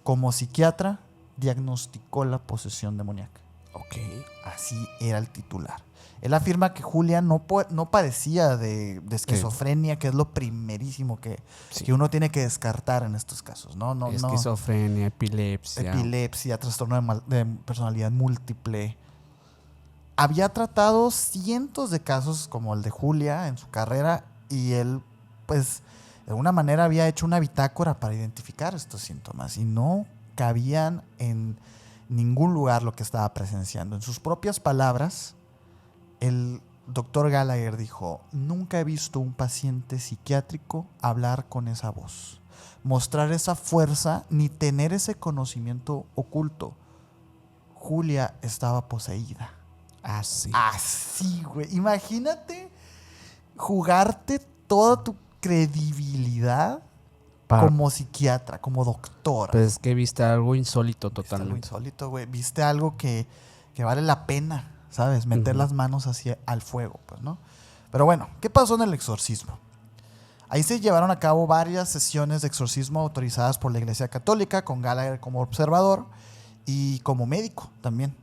"Como psiquiatra diagnosticó la posesión demoníaca". Así era el titular. Él afirma que Julia no padecía de esquizofrenia, que es lo primerísimo que uno tiene que descartar en estos casos. Esquizofrenia, epilepsia, trastorno de personalidad múltiple. Había tratado cientos de casos como el de Julia en su carrera y él, pues, de alguna manera había hecho una bitácora para identificar estos síntomas y no cabían en ningún lugar lo que estaba presenciando. En sus propias palabras, el doctor Gallagher dijo: "Nunca he visto un paciente psiquiátrico hablar con esa voz, mostrar esa fuerza ni tener ese conocimiento oculto. Julia estaba poseída". Así, güey. Imagínate jugarte toda tu credibilidad como psiquiatra, como doctora. Pues es que viste algo insólito totalmente. Viste algo insólito, güey. Viste algo que vale la pena, ¿sabes? Meter las manos hacia al fuego, pues, ¿no? Pero bueno, ¿qué pasó en el exorcismo? Ahí se llevaron a cabo varias sesiones de exorcismo autorizadas por la Iglesia Católica, con Gallagher como observador y como médico también,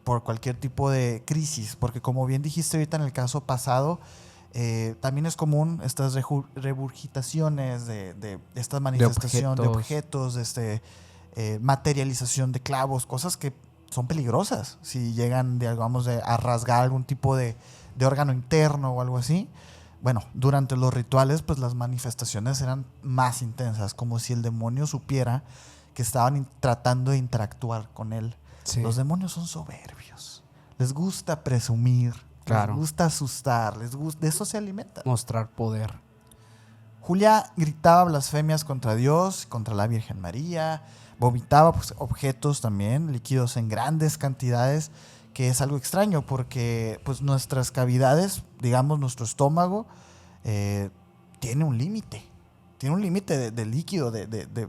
por cualquier tipo de crisis, porque como bien dijiste ahorita en el caso pasado, también es común estas regurgitaciones de esta manifestación de objetos, materialización de clavos, cosas que son peligrosas si llegan, digamos, a rasgar algún tipo de órgano interno o algo así. Bueno, durante los rituales, pues las manifestaciones eran más intensas, como si el demonio supiera que estaban tratando de interactuar con él. Sí. Los demonios son soberbios, les gusta presumir, les gusta asustar, de eso se alimentan. Mostrar poder. Julia gritaba blasfemias contra Dios, contra la Virgen María, vomitaba objetos también, líquidos en grandes cantidades, que es algo extraño porque pues nuestras cavidades, digamos nuestro estómago, tiene un límite. tiene un límite de líquido, de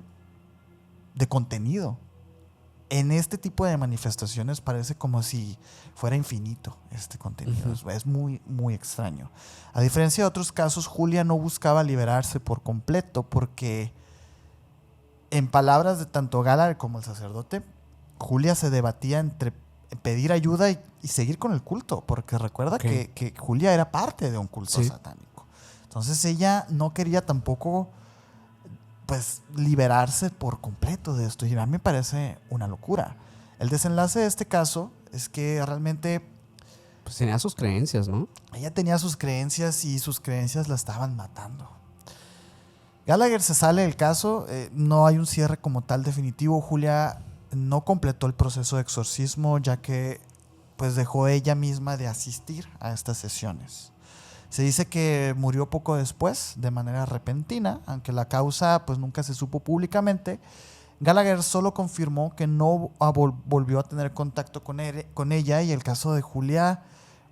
contenido. En este tipo de manifestaciones parece como si fuera infinito este contenido. Uh-huh. Es muy, muy extraño. A diferencia de otros casos, Julia no buscaba liberarse por completo porque, en palabras de tanto Gallagher como el sacerdote, Julia se debatía entre pedir ayuda y seguir con el culto, porque recuerda que Julia era parte de un culto satánico. Entonces ella no quería tampoco pues liberarse por completo de esto, y a mí me parece una locura. El desenlace de este caso es que realmente pues tenía sus creencias, ¿no? Ella tenía sus creencias y sus creencias la estaban matando. Gallagher se sale del caso, no hay un cierre como tal definitivo. Julia no completó el proceso de exorcismo, ya que pues dejó ella misma de asistir a estas sesiones. Se dice que murió poco después, de manera repentina, aunque la causa pues nunca se supo públicamente. Gallagher solo confirmó que no volvió a tener contacto con ella, y el caso de Julia,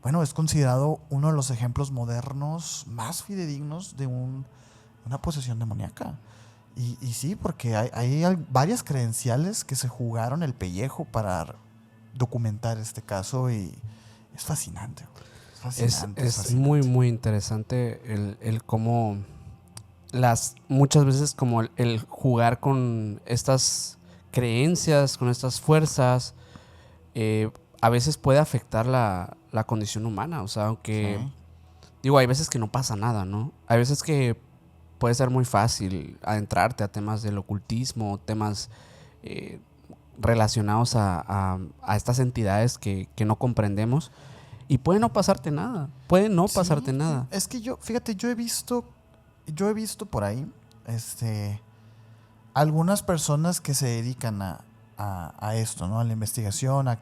bueno, es considerado uno de los ejemplos modernos más fidedignos de una posesión demoníaca. Y sí, porque hay varias credenciales que se jugaron el pellejo para documentar este caso, y es fascinante. Es muy, muy interesante el cómo muchas veces como el jugar con estas creencias, con estas fuerzas, a veces puede afectar la condición humana. O sea, aunque digo, hay veces que no pasa nada, ¿no? Hay veces que puede ser muy fácil adentrarte a temas del ocultismo, temas relacionados a estas entidades que no comprendemos. Y puede no pasarte nada. Puede no pasarte nada. Es que yo he visto por ahí algunas personas que se dedican a esto, ¿no? A la investigación, a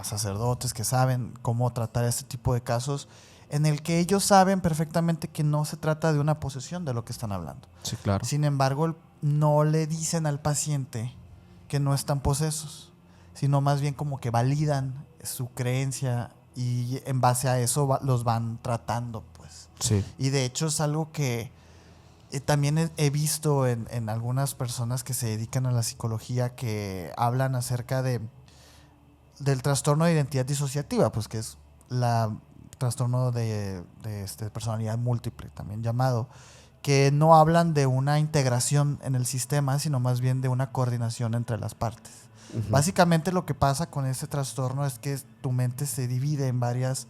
sacerdotes que saben cómo tratar este tipo de casos, en el que ellos saben perfectamente que no se trata de una posesión de lo que están hablando. Sí, claro. Sin embargo, no le dicen al paciente que no están posesos, sino más bien como que validan su creencia, y en base a eso los van tratando, pues. Sí. Y de hecho es algo que también he visto en algunas personas que se dedican a la psicología, que hablan acerca del trastorno de identidad disociativa, pues, que es trastorno de personalidad múltiple, también llamado, que no hablan de una integración en el sistema, sino más bien de una coordinación entre las partes. Uh-huh. Básicamente lo que pasa con este trastorno es que tu mente se divide en varias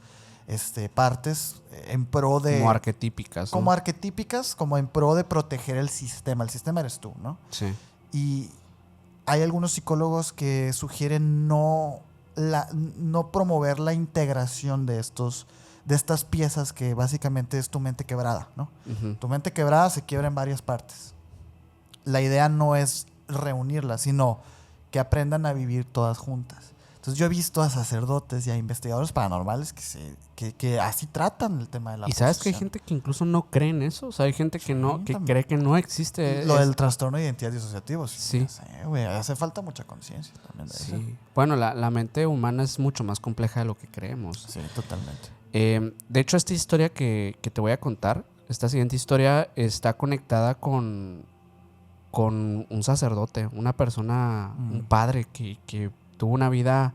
partes en pro de... Como arquetípicas, ¿no? Como arquetípicas, como en pro de proteger el sistema. El sistema eres tú, ¿no? Sí. Y hay algunos psicólogos que sugieren no promover la integración de estas piezas, que básicamente es tu mente quebrada, ¿no? Uh-huh. Tu mente quebrada se quiebra en varias partes. La idea no es reunirlas, sino que aprendan a vivir todas juntas. Entonces yo he visto a sacerdotes y a investigadores paranormales que así tratan el tema de la posesión. ¿Y sabes que hay gente que incluso no cree en eso? O sea, hay gente que cree que no existe lo del trastorno de identidad disociativo. Sí. No sé, güey, hace falta mucha conciencia también de eso. Bueno, la mente humana es mucho más compleja de lo que creemos. Sí, totalmente. De hecho, esta historia que te voy a contar, esta siguiente historia, está conectada con un sacerdote, una persona, un padre que tuvo una vida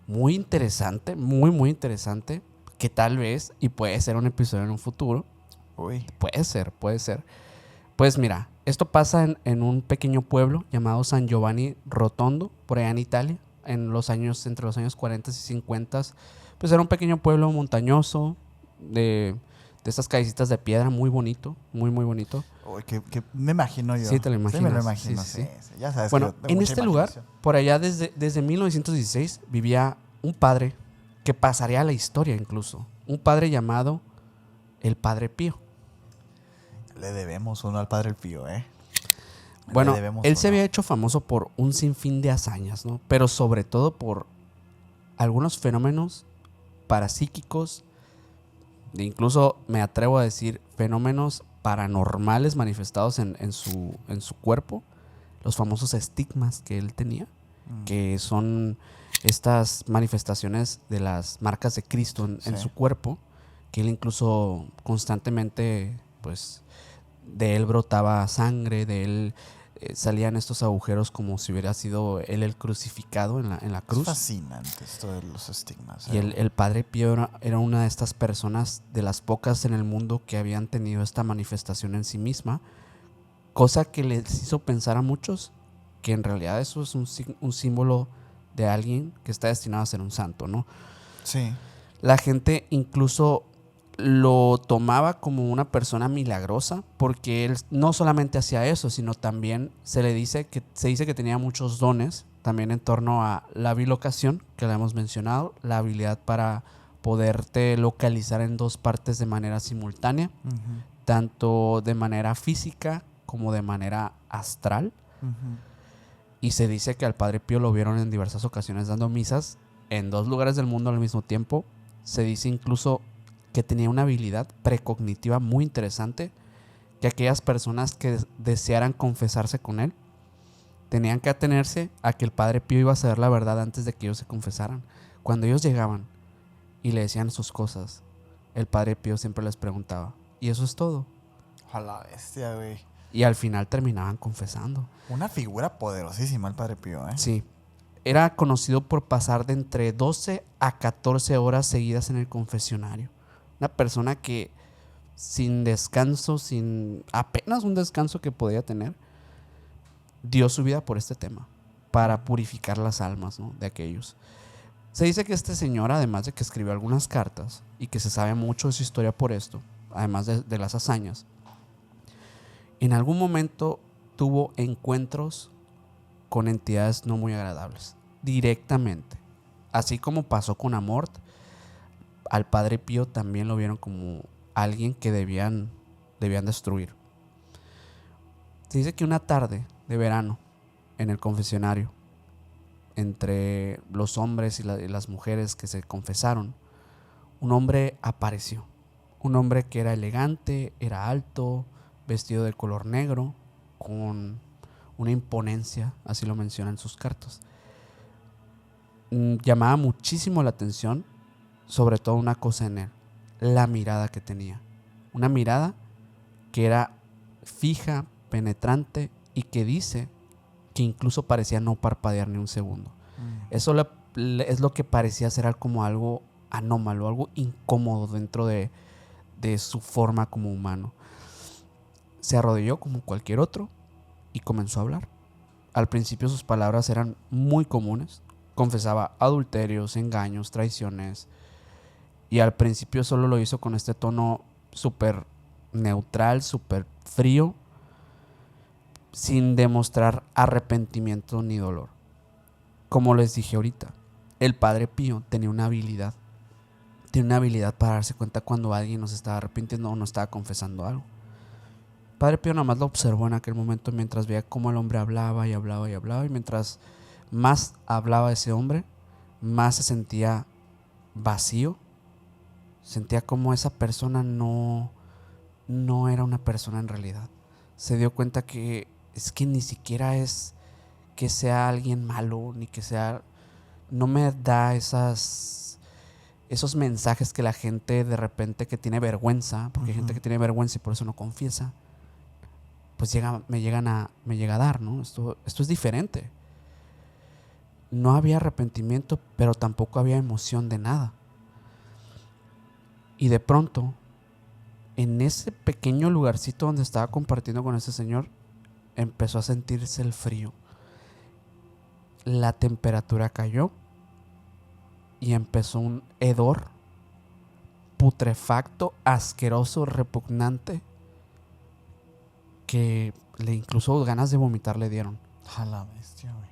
muy interesante, muy, muy interesante, que tal vez, y puede ser un episodio en un futuro. Uy. Puede ser. Pues mira, esto pasa en un pequeño pueblo llamado San Giovanni Rotondo, por allá en Italia, entre los años 40 y 50. Pues era un pequeño pueblo montañoso, de estas callecitas de piedra, muy bonito, muy, muy bonito. Uy, que me imagino yo. Sí, te lo imaginas. Sí, me lo imagino, sí. Ya sabes. Bueno, en este lugar, por allá desde 1916, vivía un padre que pasaría a la historia incluso. Un padre llamado el Padre Pío. Le debemos uno al Padre Pío, ¿eh? Bueno, él se había hecho famoso por un sinfín de hazañas, ¿no? Pero sobre todo por algunos fenómenos parapsíquicos, incluso me atrevo a decir fenómenos paranormales manifestados en su cuerpo, los famosos estigmas que él tenía, que son estas manifestaciones de las marcas de Cristo en su cuerpo, que él incluso constantemente pues de él brotaba sangre, de él salían estos agujeros como si hubiera sido él el crucificado en la cruz. Es fascinante esto de los estigmas. Y el Padre Pío era una de estas personas, de las pocas en el mundo que habían tenido esta manifestación en sí misma, cosa que les hizo pensar a muchos que en realidad eso es un símbolo de alguien que está destinado a ser un santo, ¿no? Sí. La gente incluso lo tomaba como una persona milagrosa, porque él no solamente hacía eso, sino también se dice que tenía muchos dones también en torno a la bilocación, que la hemos mencionado, la habilidad para poderte localizar en dos partes de manera simultánea, tanto de manera física como de manera astral. Y se dice que al Padre Pío lo vieron en diversas ocasiones dando misas en 2 lugares del mundo al mismo tiempo. Se dice incluso que tenía una habilidad precognitiva muy interesante, que aquellas personas que desearan confesarse con él tenían que atenerse a que el Padre Pío iba a saber la verdad antes de que ellos se confesaran. Cuando ellos llegaban y le decían sus cosas, el Padre Pío siempre les preguntaba, ¿y eso es todo? A la bestia, güey. Y al final terminaban confesando. Una figura poderosísima el Padre Pío, ¿eh? Sí. Era conocido por pasar de entre 12 a 14 horas seguidas en el confesionario. Una persona que sin descanso, sin apenas un descanso que podía tener, dio su vida por este tema, para purificar las almas, ¿no?, de aquellos. Se dice que este señor, además de que escribió algunas cartas y que se sabe mucho de su historia por esto, además de las hazañas, en algún momento tuvo encuentros con entidades no muy agradables, directamente. Así como pasó con Amort, al Padre Pío también lo vieron como alguien que debían destruir. Se dice que una tarde de verano, en el confesionario, entre los hombres y las mujeres que se confesaron, un hombre apareció. Un hombre que era elegante, era alto, vestido de color negro, con una imponencia, así lo mencionan sus cartas. Llamaba muchísimo la atención, sobre todo una cosa en él, la mirada que tenía. Una mirada que era fija, penetrante y que dice que incluso parecía no parpadear ni un segundo. Eso es lo que parecía ser como algo anómalo, algo incómodo dentro de su forma como humano. Se arrodilló como cualquier otro y comenzó a hablar. Al principio sus palabras eran muy comunes. Confesaba adulterios, engaños, traiciones. Y al principio solo lo hizo con este tono súper neutral, súper frío, sin demostrar arrepentimiento ni dolor. Como les dije ahorita, el Padre Pío tenía una habilidad. Tiene una habilidad para darse cuenta cuando alguien nos estaba arrepintiendo o nos estaba confesando algo. El Padre Pío nada más lo observó en aquel momento mientras veía cómo el hombre hablaba y hablaba y hablaba. Y mientras más hablaba ese hombre, más se sentía vacío. Sentía como esa persona no era una persona en realidad. Se dio cuenta que es que ni siquiera es que sea alguien malo, ni que sea... No me da esos mensajes que la gente de repente que tiene vergüenza, porque hay gente que tiene vergüenza y por eso no confiesa, pues me llega a dar, ¿no? Esto es diferente. No había arrepentimiento, pero tampoco había emoción de nada. Y de pronto, en ese pequeño lugarcito donde estaba compartiendo con ese señor, empezó a sentirse el frío. La temperatura cayó y empezó un hedor putrefacto, asqueroso, repugnante, que incluso ganas de vomitar le dieron. A la bestia, güey.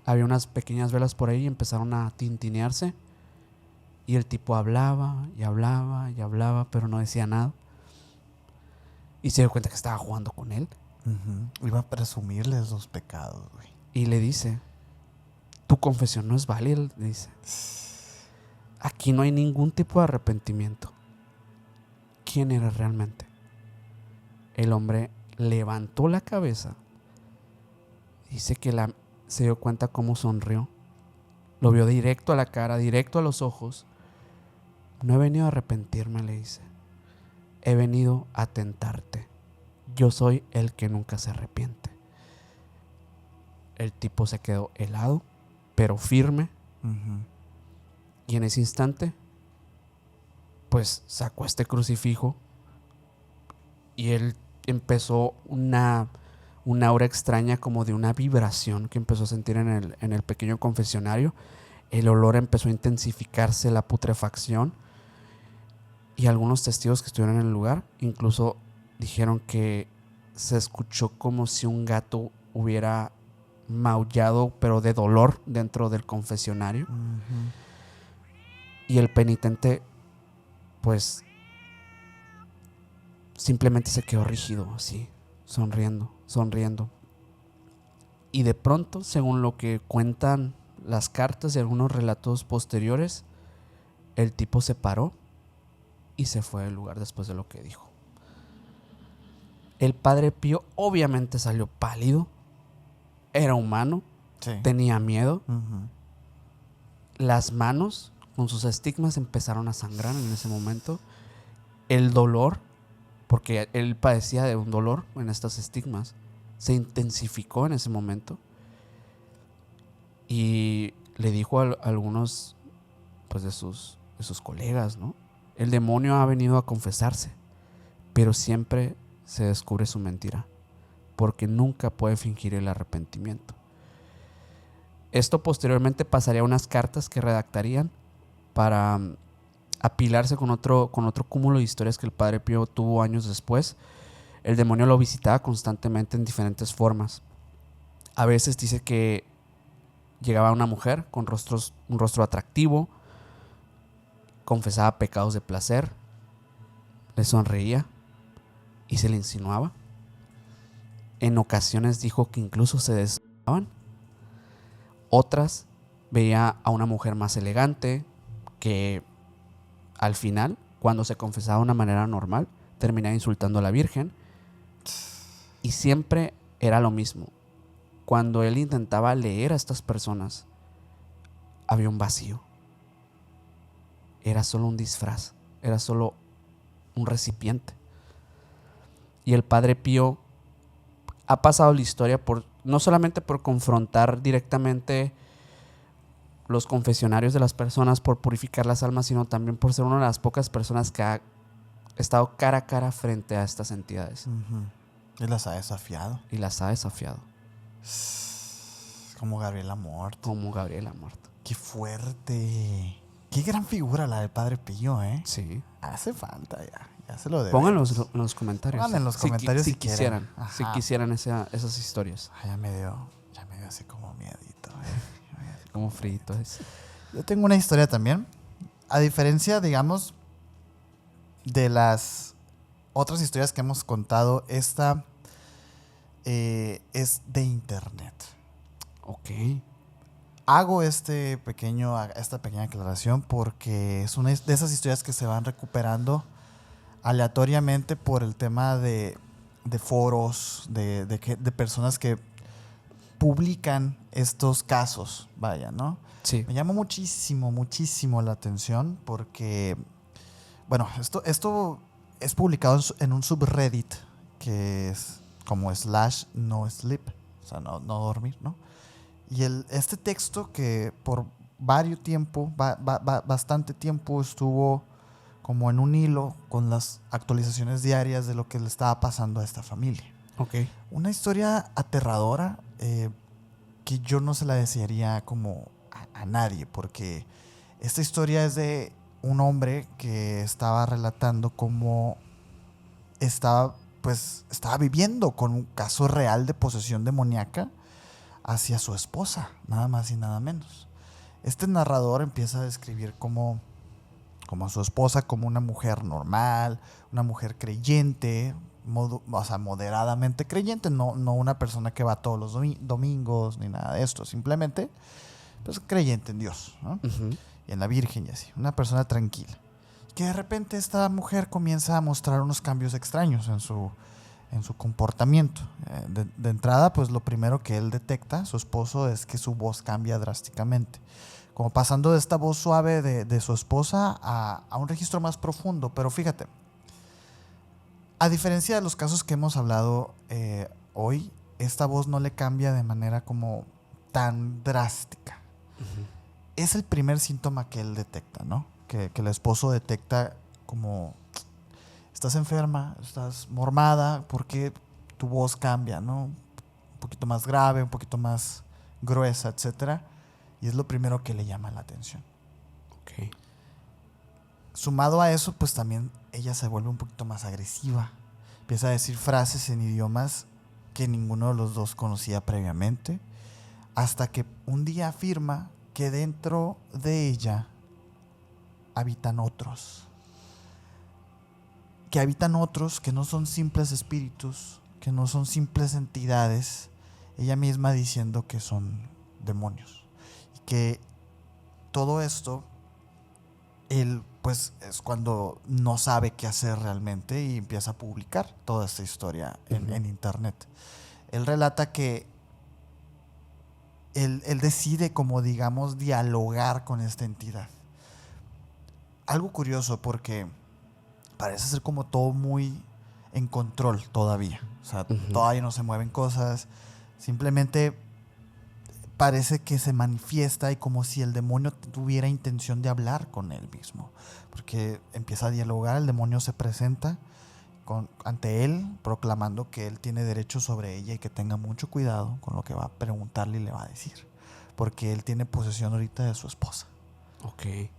Había unas pequeñas velas por ahí y empezaron a tintinearse. Y el tipo hablaba y hablaba y hablaba, pero no decía nada. Y se dio cuenta que estaba jugando con él. Iba a presumirle sus pecados, güey. Y le dice, tu confesión no es válida, le dice. Aquí no hay ningún tipo de arrepentimiento. ¿Quién eres realmente? El hombre levantó la cabeza. Dice que se dio cuenta cómo sonrió. Lo vio directo a la cara, directo a los ojos. No he venido a arrepentirme, le dice. He venido a tentarte. yo soy el que nunca se arrepiente. El tipo se quedó helado, pero firme. Uh-huh. Y en ese instante, pues sacó este crucifijo y él empezó una aura extraña, como de una vibración que empezó a sentir en el pequeño confesionario. El olor empezó a intensificarse, la putrefacción. Y algunos testigos que estuvieron en el lugar incluso dijeron que se escuchó como si un gato hubiera maullado, pero de dolor, dentro del confesionario. Uh-huh. Y el penitente, pues, simplemente se quedó rígido, así, sonriendo. Y de pronto, según lo que cuentan las cartas y algunos relatos posteriores, el tipo se paró y se fue del lugar después de lo que dijo. El Padre Pío obviamente salió pálido. Era humano. Sí. Tenía miedo. Uh-huh. Las manos con sus estigmas empezaron a sangrar en ese momento. El dolor, porque él padecía de un dolor en estos estigmas, se intensificó en ese momento. Y le dijo a algunos, pues, de sus colegas, ¿no? El demonio ha venido a confesarse, pero siempre se descubre su mentira, porque nunca puede fingir el arrepentimiento. Esto posteriormente pasaría a unas cartas que redactarían para apilarse con otro cúmulo de historias que el Padre Pío tuvo años después. El demonio lo visitaba constantemente en diferentes formas. A veces dice que llegaba una mujer con un rostro atractivo, confesaba pecados de placer, le sonreía y se le insinuaba. En ocasiones dijo que incluso se desnudaban. Otras veía a una mujer más elegante que al final, cuando se confesaba de una manera normal, terminaba insultando a la Virgen. Y siempre era lo mismo. Cuando él intentaba leer a estas personas, había un vacío. Era solo un disfraz, era solo un recipiente. Y el Padre Pío ha pasado la historia no solamente por confrontar directamente los confesionarios de las personas, por purificar las almas, sino también por ser una de las pocas personas que ha estado cara a cara frente a estas entidades. Uh-huh. Y las ha desafiado. Como Gabriela Mort. Qué fuerte. Qué gran figura la del Padre Pío, ¿eh? Sí. Hace falta ya se lo debemos. Pónganlo en los comentarios. Pónganlo en los comentarios si quisieran. Si quisieran esas historias. Ya me dio así como miedito, Como frito es. Yo tengo una historia también. A diferencia, digamos, de las otras historias que hemos contado, esta es de internet. Ok. Hago esta pequeña aclaración porque es una de esas historias que se van recuperando aleatoriamente por el tema de foros, de personas que publican estos casos, vaya, ¿no? Sí. Me llama muchísimo la atención porque, bueno, esto es publicado en un subreddit que es como /no sleep, o sea, no dormir, ¿no? Y este texto que por bastante tiempo estuvo como en un hilo con las actualizaciones diarias de lo que le estaba pasando a esta familia. Okay. Una historia aterradora que yo no se la desearía como a nadie, porque esta historia es de un hombre que estaba relatando cómo estaba viviendo con un caso real de posesión demoníaca hacia su esposa, nada más y nada menos. Este narrador empieza a describir como a su esposa como una mujer normal, una mujer creyente, moderadamente creyente, no una persona que va todos los domingos ni nada de esto, simplemente pues creyente en Dios, ¿no? Uh-huh. Y en la Virgen y así, una persona tranquila. Que de repente esta mujer comienza a mostrar unos cambios extraños en su comportamiento. De entrada, pues lo primero que él detecta, su esposo, es que su voz cambia drásticamente. Como pasando de esta voz suave de su esposa a un registro más profundo. Pero fíjate, A diferencia de los casos que hemos hablado hoy, esta voz no le cambia de manera como tan drástica. Es el primer síntoma que él detecta, ¿no? Que el esposo detecta como, estás enferma, estás mormada, porque tu voz cambia, ¿no? Un poquito más grave, un poquito más gruesa, etcétera. Y es lo primero que le llama la atención. Ok. Sumado a eso, pues también ella se vuelve un poquito más agresiva. Empieza a decir frases en idiomas que ninguno de los dos conocía previamente, hasta que un día afirma que dentro de ella habitan otros. Que habitan otros que no son simples espíritus, que no son simples entidades, ella misma diciendo que son demonios. Y que todo esto, él pues es cuando no sabe qué hacer realmente y empieza a publicar toda esta historia en internet. Él relata que él decide, como digamos, dialogar con esta entidad. Algo curioso porque parece ser como todo muy en control todavía. O sea, todavía no se mueven cosas. Simplemente parece que se manifiesta y como si el demonio tuviera intención de hablar con él mismo. Porque empieza a dialogar, el demonio se presenta ante él, proclamando que él tiene derecho sobre ella y que tenga mucho cuidado con lo que va a preguntarle y le va a decir. Porque él tiene posesión ahorita de su esposa. Ok.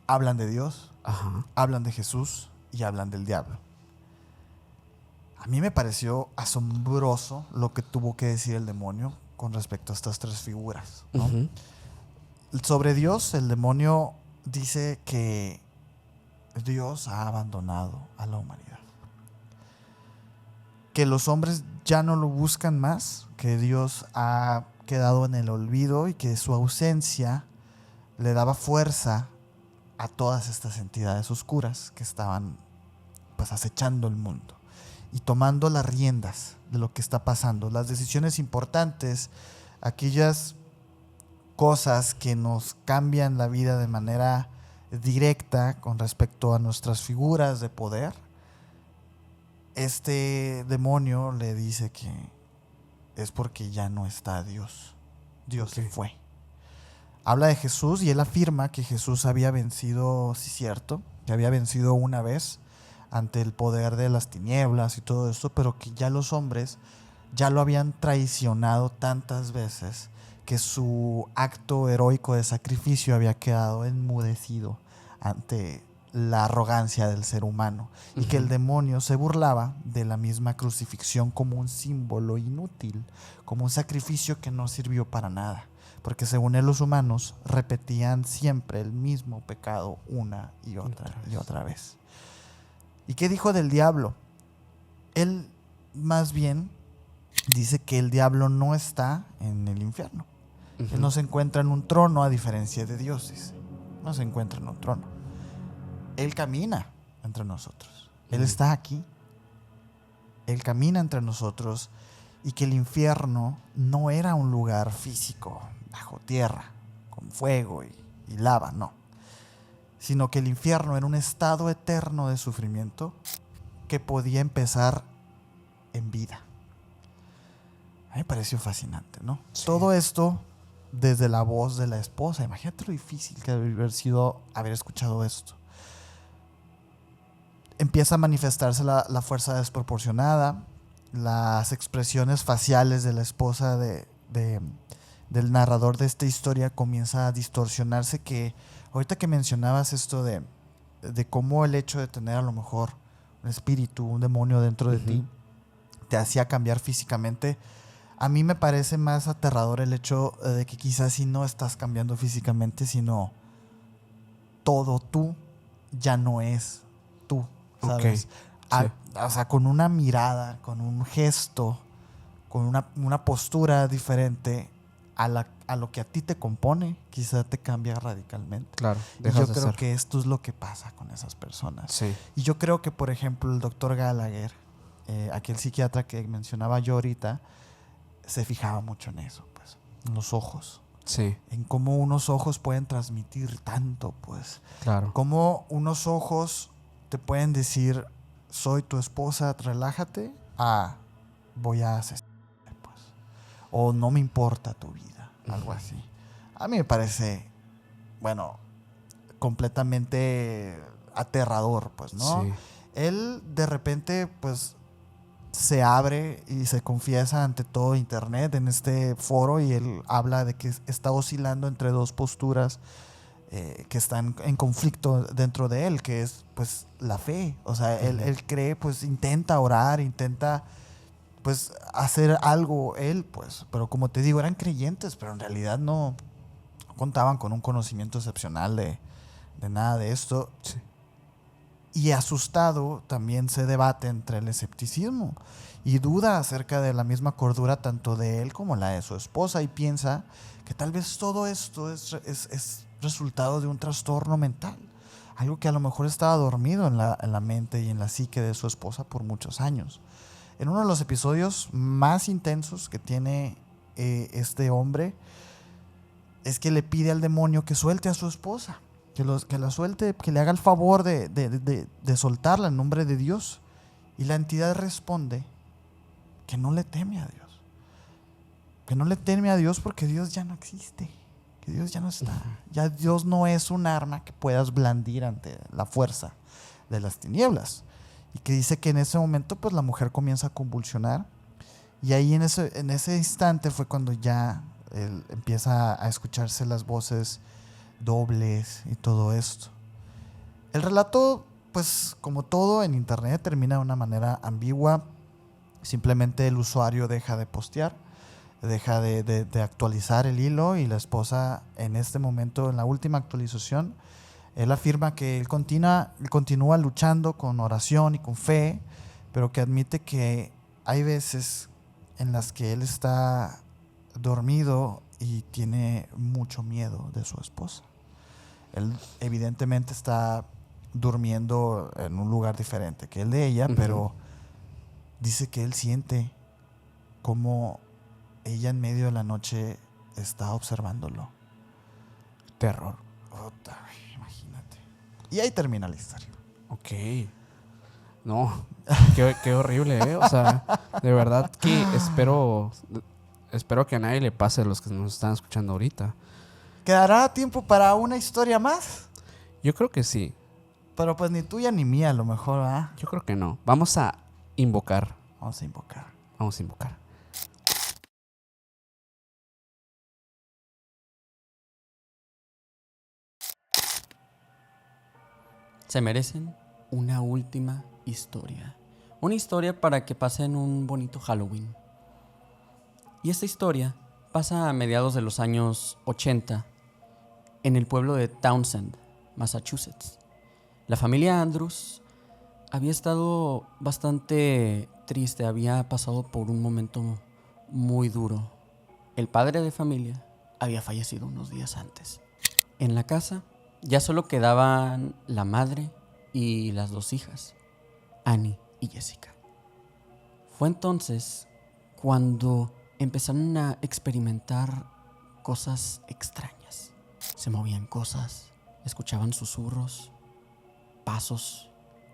Hablan de Dios, Ajá. hablan de Jesús y hablan del diablo. A mí me pareció asombroso lo que tuvo que decir el demonio con respecto a estas tres figuras, ¿no? Sobre Dios, el demonio dice que Dios ha abandonado a la humanidad. Que los hombres ya no lo buscan más, que Dios ha quedado en el olvido y que su ausencia le daba fuerza a todas estas entidades oscuras que estaban pues acechando el mundo y tomando las riendas de lo que está pasando, las decisiones importantes, aquellas cosas que nos cambian la vida de manera directa con respecto a nuestras figuras de poder. Este demonio le dice que es porque ya no está Dios. Dios se fue. Habla de Jesús y él afirma que Jesús había vencido, sí, cierto, que había vencido una vez ante el poder de las tinieblas y todo esto, pero que ya los hombres ya lo habían traicionado tantas veces que su acto heroico de sacrificio había quedado enmudecido ante la arrogancia del ser humano y que el demonio se burlaba de la misma crucifixión como un símbolo inútil, como un sacrificio que no sirvió para nada, porque según él los humanos repetían siempre el mismo pecado una y otra vez. ¿Y qué dijo del diablo? Él más bien dice que el diablo no está en el infierno. Él no se encuentra en un trono, a diferencia de Dios, dice. No se encuentra en un trono. Él camina entre nosotros. Él está aquí. Él camina entre nosotros y que el infierno no era un lugar físico, bajo tierra, con fuego y lava, no. Sino que el infierno era un estado eterno de sufrimiento que podía empezar en vida. A mí me pareció fascinante, ¿no? Sí. Todo esto desde la voz de la esposa. Imagínate lo difícil que debe haber sido haber escuchado esto. Empieza a manifestarse la fuerza desproporcionada, las expresiones faciales de la esposa del narrador de esta historia comienza a distorsionarse, que ahorita que mencionabas esto de cómo el hecho de tener a lo mejor un espíritu, un demonio dentro de ti, te hacía cambiar físicamente. A mí me parece más aterrador el hecho de que quizás si no estás cambiando físicamente, sino todo tú ya no es tú, ¿sabes? Okay. Sí. O sea, con una mirada, con un gesto, con una postura diferente a lo que a ti te compone, quizá te cambia radicalmente. Claro. Y yo creo que esto es lo que pasa con esas personas. Sí. Y yo creo que, por ejemplo, el doctor Gallagher, aquel psiquiatra que mencionaba yo ahorita, se fijaba mucho en eso, pues, en los ojos. Sí. En cómo unos ojos pueden transmitir tanto, pues. Claro. Cómo unos ojos te pueden decir soy tu esposa, relájate, voy a asesinar, pues. O no me importa tu vida, algo así. A mí me parece, bueno, completamente aterrador, pues, ¿no? Sí. Él de repente, pues, se abre y se confiesa ante todo internet en este foro, y él habla de que está oscilando entre dos posturas que están en conflicto dentro de él, que es pues la fe. O sea, él cree, pues intenta orar, intenta pues hacer algo él, pues, pero como te digo, eran creyentes, pero en realidad no contaban con un conocimiento excepcional de nada de esto. Sí. Y asustado también se debate entre el escepticismo y duda acerca de la misma cordura tanto de él como la de su esposa, y piensa que tal vez todo esto es resultado de un trastorno mental, algo que a lo mejor estaba dormido en la mente y en la psique de su esposa por muchos años. En uno de los episodios más intensos que tiene este hombre es que le pide al demonio que suelte a su esposa, que la suelte, que le haga el favor de soltarla en nombre de Dios. Y la entidad responde que no le teme a Dios. Que no le teme a Dios porque Dios ya no existe. Que Dios ya no está. Ya Dios no es un arma que puedas blandir ante la fuerza de las tinieblas. Y que dice que en ese momento pues la mujer comienza a convulsionar. Y ahí en ese instante fue cuando ya empieza a escucharse las voces dobles y todo esto. El relato, pues como todo en internet, termina de una manera ambigua. Simplemente el usuario deja de postear, deja de actualizar el hilo, y la esposa en este momento, en la última actualización, él afirma que él continúa luchando con oración y con fe, pero que admite que hay veces en las que él está dormido y tiene mucho miedo de su esposa. Él evidentemente está durmiendo en un lugar diferente que el de ella, pero dice que él siente como ella en medio de la noche está observándolo. Terror. Imagínate. Y ahí termina la historia. Ok. No, qué horrible, ¿eh? O sea, de verdad que espero que a nadie le pase a los que nos están escuchando ahorita. ¿Quedará tiempo para una historia más? Yo creo que sí. Pero pues ni tuya ni mía a lo mejor, ¿ah? Yo creo que no. Vamos a invocar. Vamos a invocar. Vamos a invocar. Se merecen una última historia. Una historia para que pasen un bonito Halloween. Y esta historia pasa a mediados de los años 80 en el pueblo de Townsend, Massachusetts. La familia Andrews había estado bastante triste, había pasado por un momento muy duro. El padre de familia había fallecido unos días antes. En la casa ya solo quedaban la madre y las dos hijas, Annie y Jessica. Fue entonces cuando empezaron a experimentar cosas extrañas. Se movían cosas, escuchaban susurros, pasos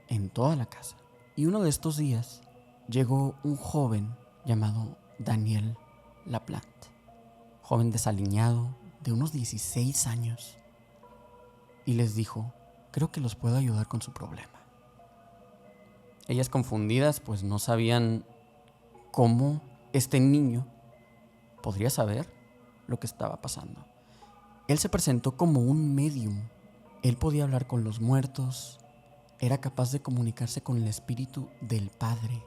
en toda la casa. Y uno de estos días llegó un joven llamado Daniel Laplante, joven desaliñado de unos 16 años, y les dijo: creo que los puedo ayudar con su problema. Ellas, confundidas, pues no sabían cómo este niño podría saber lo que estaba pasando. Él se presentó como un medium. Él podía hablar con los muertos, era capaz de comunicarse con el espíritu del padre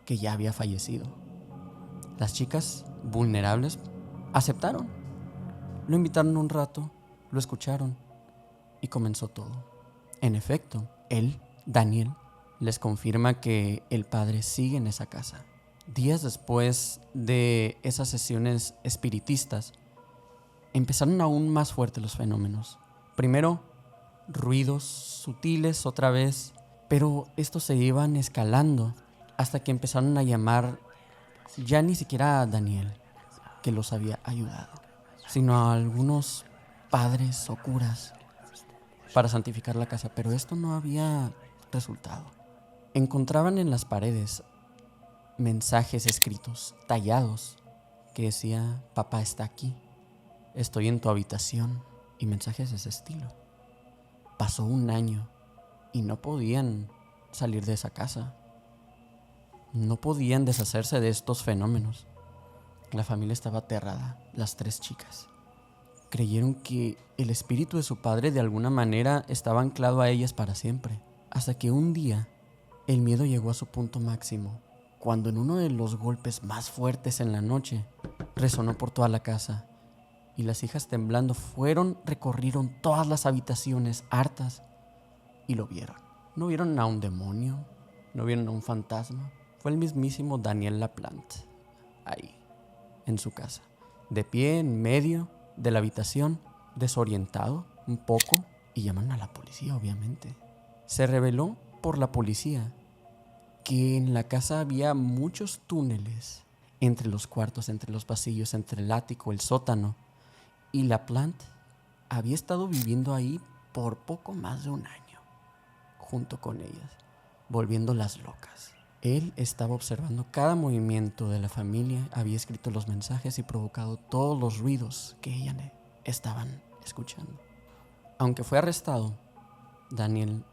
que ya había fallecido. Las chicas, vulnerables, aceptaron. Lo invitaron un rato, lo escucharon y comenzó todo. En efecto, él, Daniel, les confirma que el padre sigue en esa casa. Días después de esas sesiones espiritistas, empezaron aún más fuertes los fenómenos. Primero, ruidos sutiles otra vez, pero estos se iban escalando hasta que empezaron a llamar ya ni siquiera a Daniel, que los había ayudado, sino a algunos padres o curas para santificar la casa, pero esto no había resultado. encontraban en las paredes mensajes escritos, tallados, que decía: papá está aquí, estoy en tu habitación, y mensajes de ese estilo. Pasó un año y no podían salir de esa casa. No podían deshacerse de estos fenómenos. La familia estaba aterrada, las 3 chicas. Creyeron que el espíritu de su padre de alguna manera estaba anclado a ellas para siempre. Hasta que un día el miedo llegó a su punto máximo, cuando en uno de los golpes más fuertes en la noche resonó por toda la casa, y las hijas temblando recorrieron todas las habitaciones hartas y lo vieron. No vieron a un demonio, no vieron a un fantasma. Fue el mismísimo Daniel LaPlante, ahí, en su casa, de pie en medio de la habitación, desorientado un poco, y llaman a la policía, obviamente. Se reveló por la policía que en la casa había muchos túneles entre los cuartos, entre los pasillos, entre el ático, el sótano, y LaPlante había estado viviendo ahí por poco más de un año, junto con ellas, volviéndolas locas. Él estaba observando cada movimiento de la familia, había escrito los mensajes y provocado todos los ruidos que ellas estaban escuchando. Aunque fue arrestado, Daniel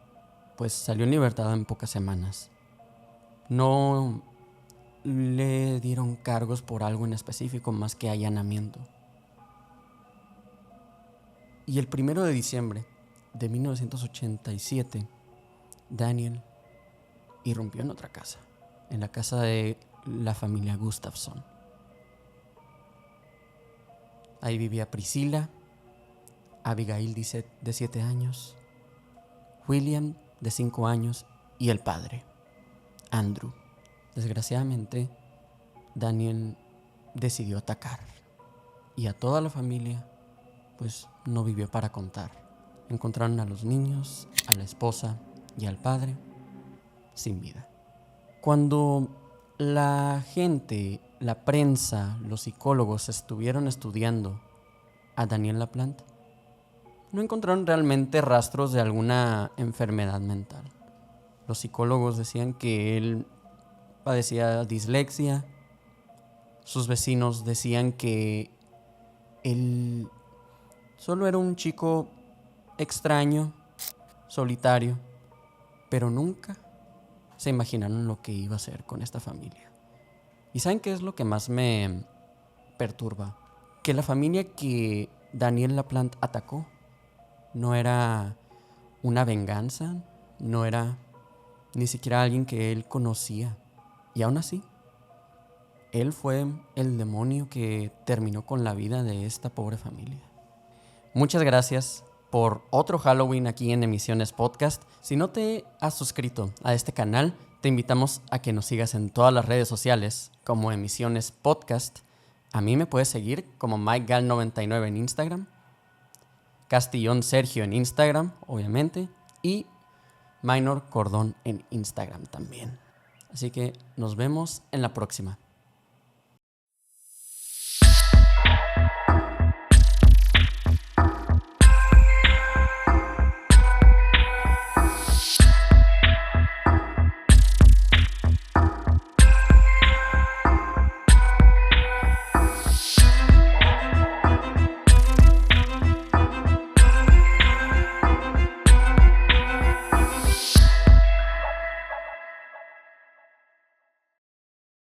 pues salió en libertad en pocas semanas. No le dieron cargos por algo en específico más que allanamiento. Y el 1 de diciembre de 1987, Daniel irrumpió en otra casa, en la casa de la familia Gustafson. Ahí vivía Priscila, Abigail de 7 años, William de 5 años y el padre, Andrew. Desgraciadamente, Daniel decidió atacar, y a toda la familia pues no vivió para contar. Encontraron a los niños, a la esposa y al padre sin vida. Cuando la gente, la prensa, los psicólogos estuvieron estudiando a Daniel LaPlante, no encontraron realmente rastros de alguna enfermedad mental. Los psicólogos decían que él padecía dislexia. Sus vecinos decían que él solo era un chico extraño, solitario, pero nunca se imaginaron lo que iba a hacer con esta familia. ¿Y saben qué es lo que más me perturba? Que la familia que Daniel LaPlante atacó no era una venganza, no era ni siquiera alguien que él conocía. Y aún así, él fue el demonio que terminó con la vida de esta pobre familia. Muchas gracias por otro Halloween aquí en Emisiones Podcast. Si no te has suscrito a este canal, te invitamos a que nos sigas en todas las redes sociales como Emisiones Podcast. A mí me puedes seguir como MikeGal99 en Instagram, Castillón Sergio en Instagram, obviamente, y Minor Cordón en Instagram también. Así que nos vemos en la próxima.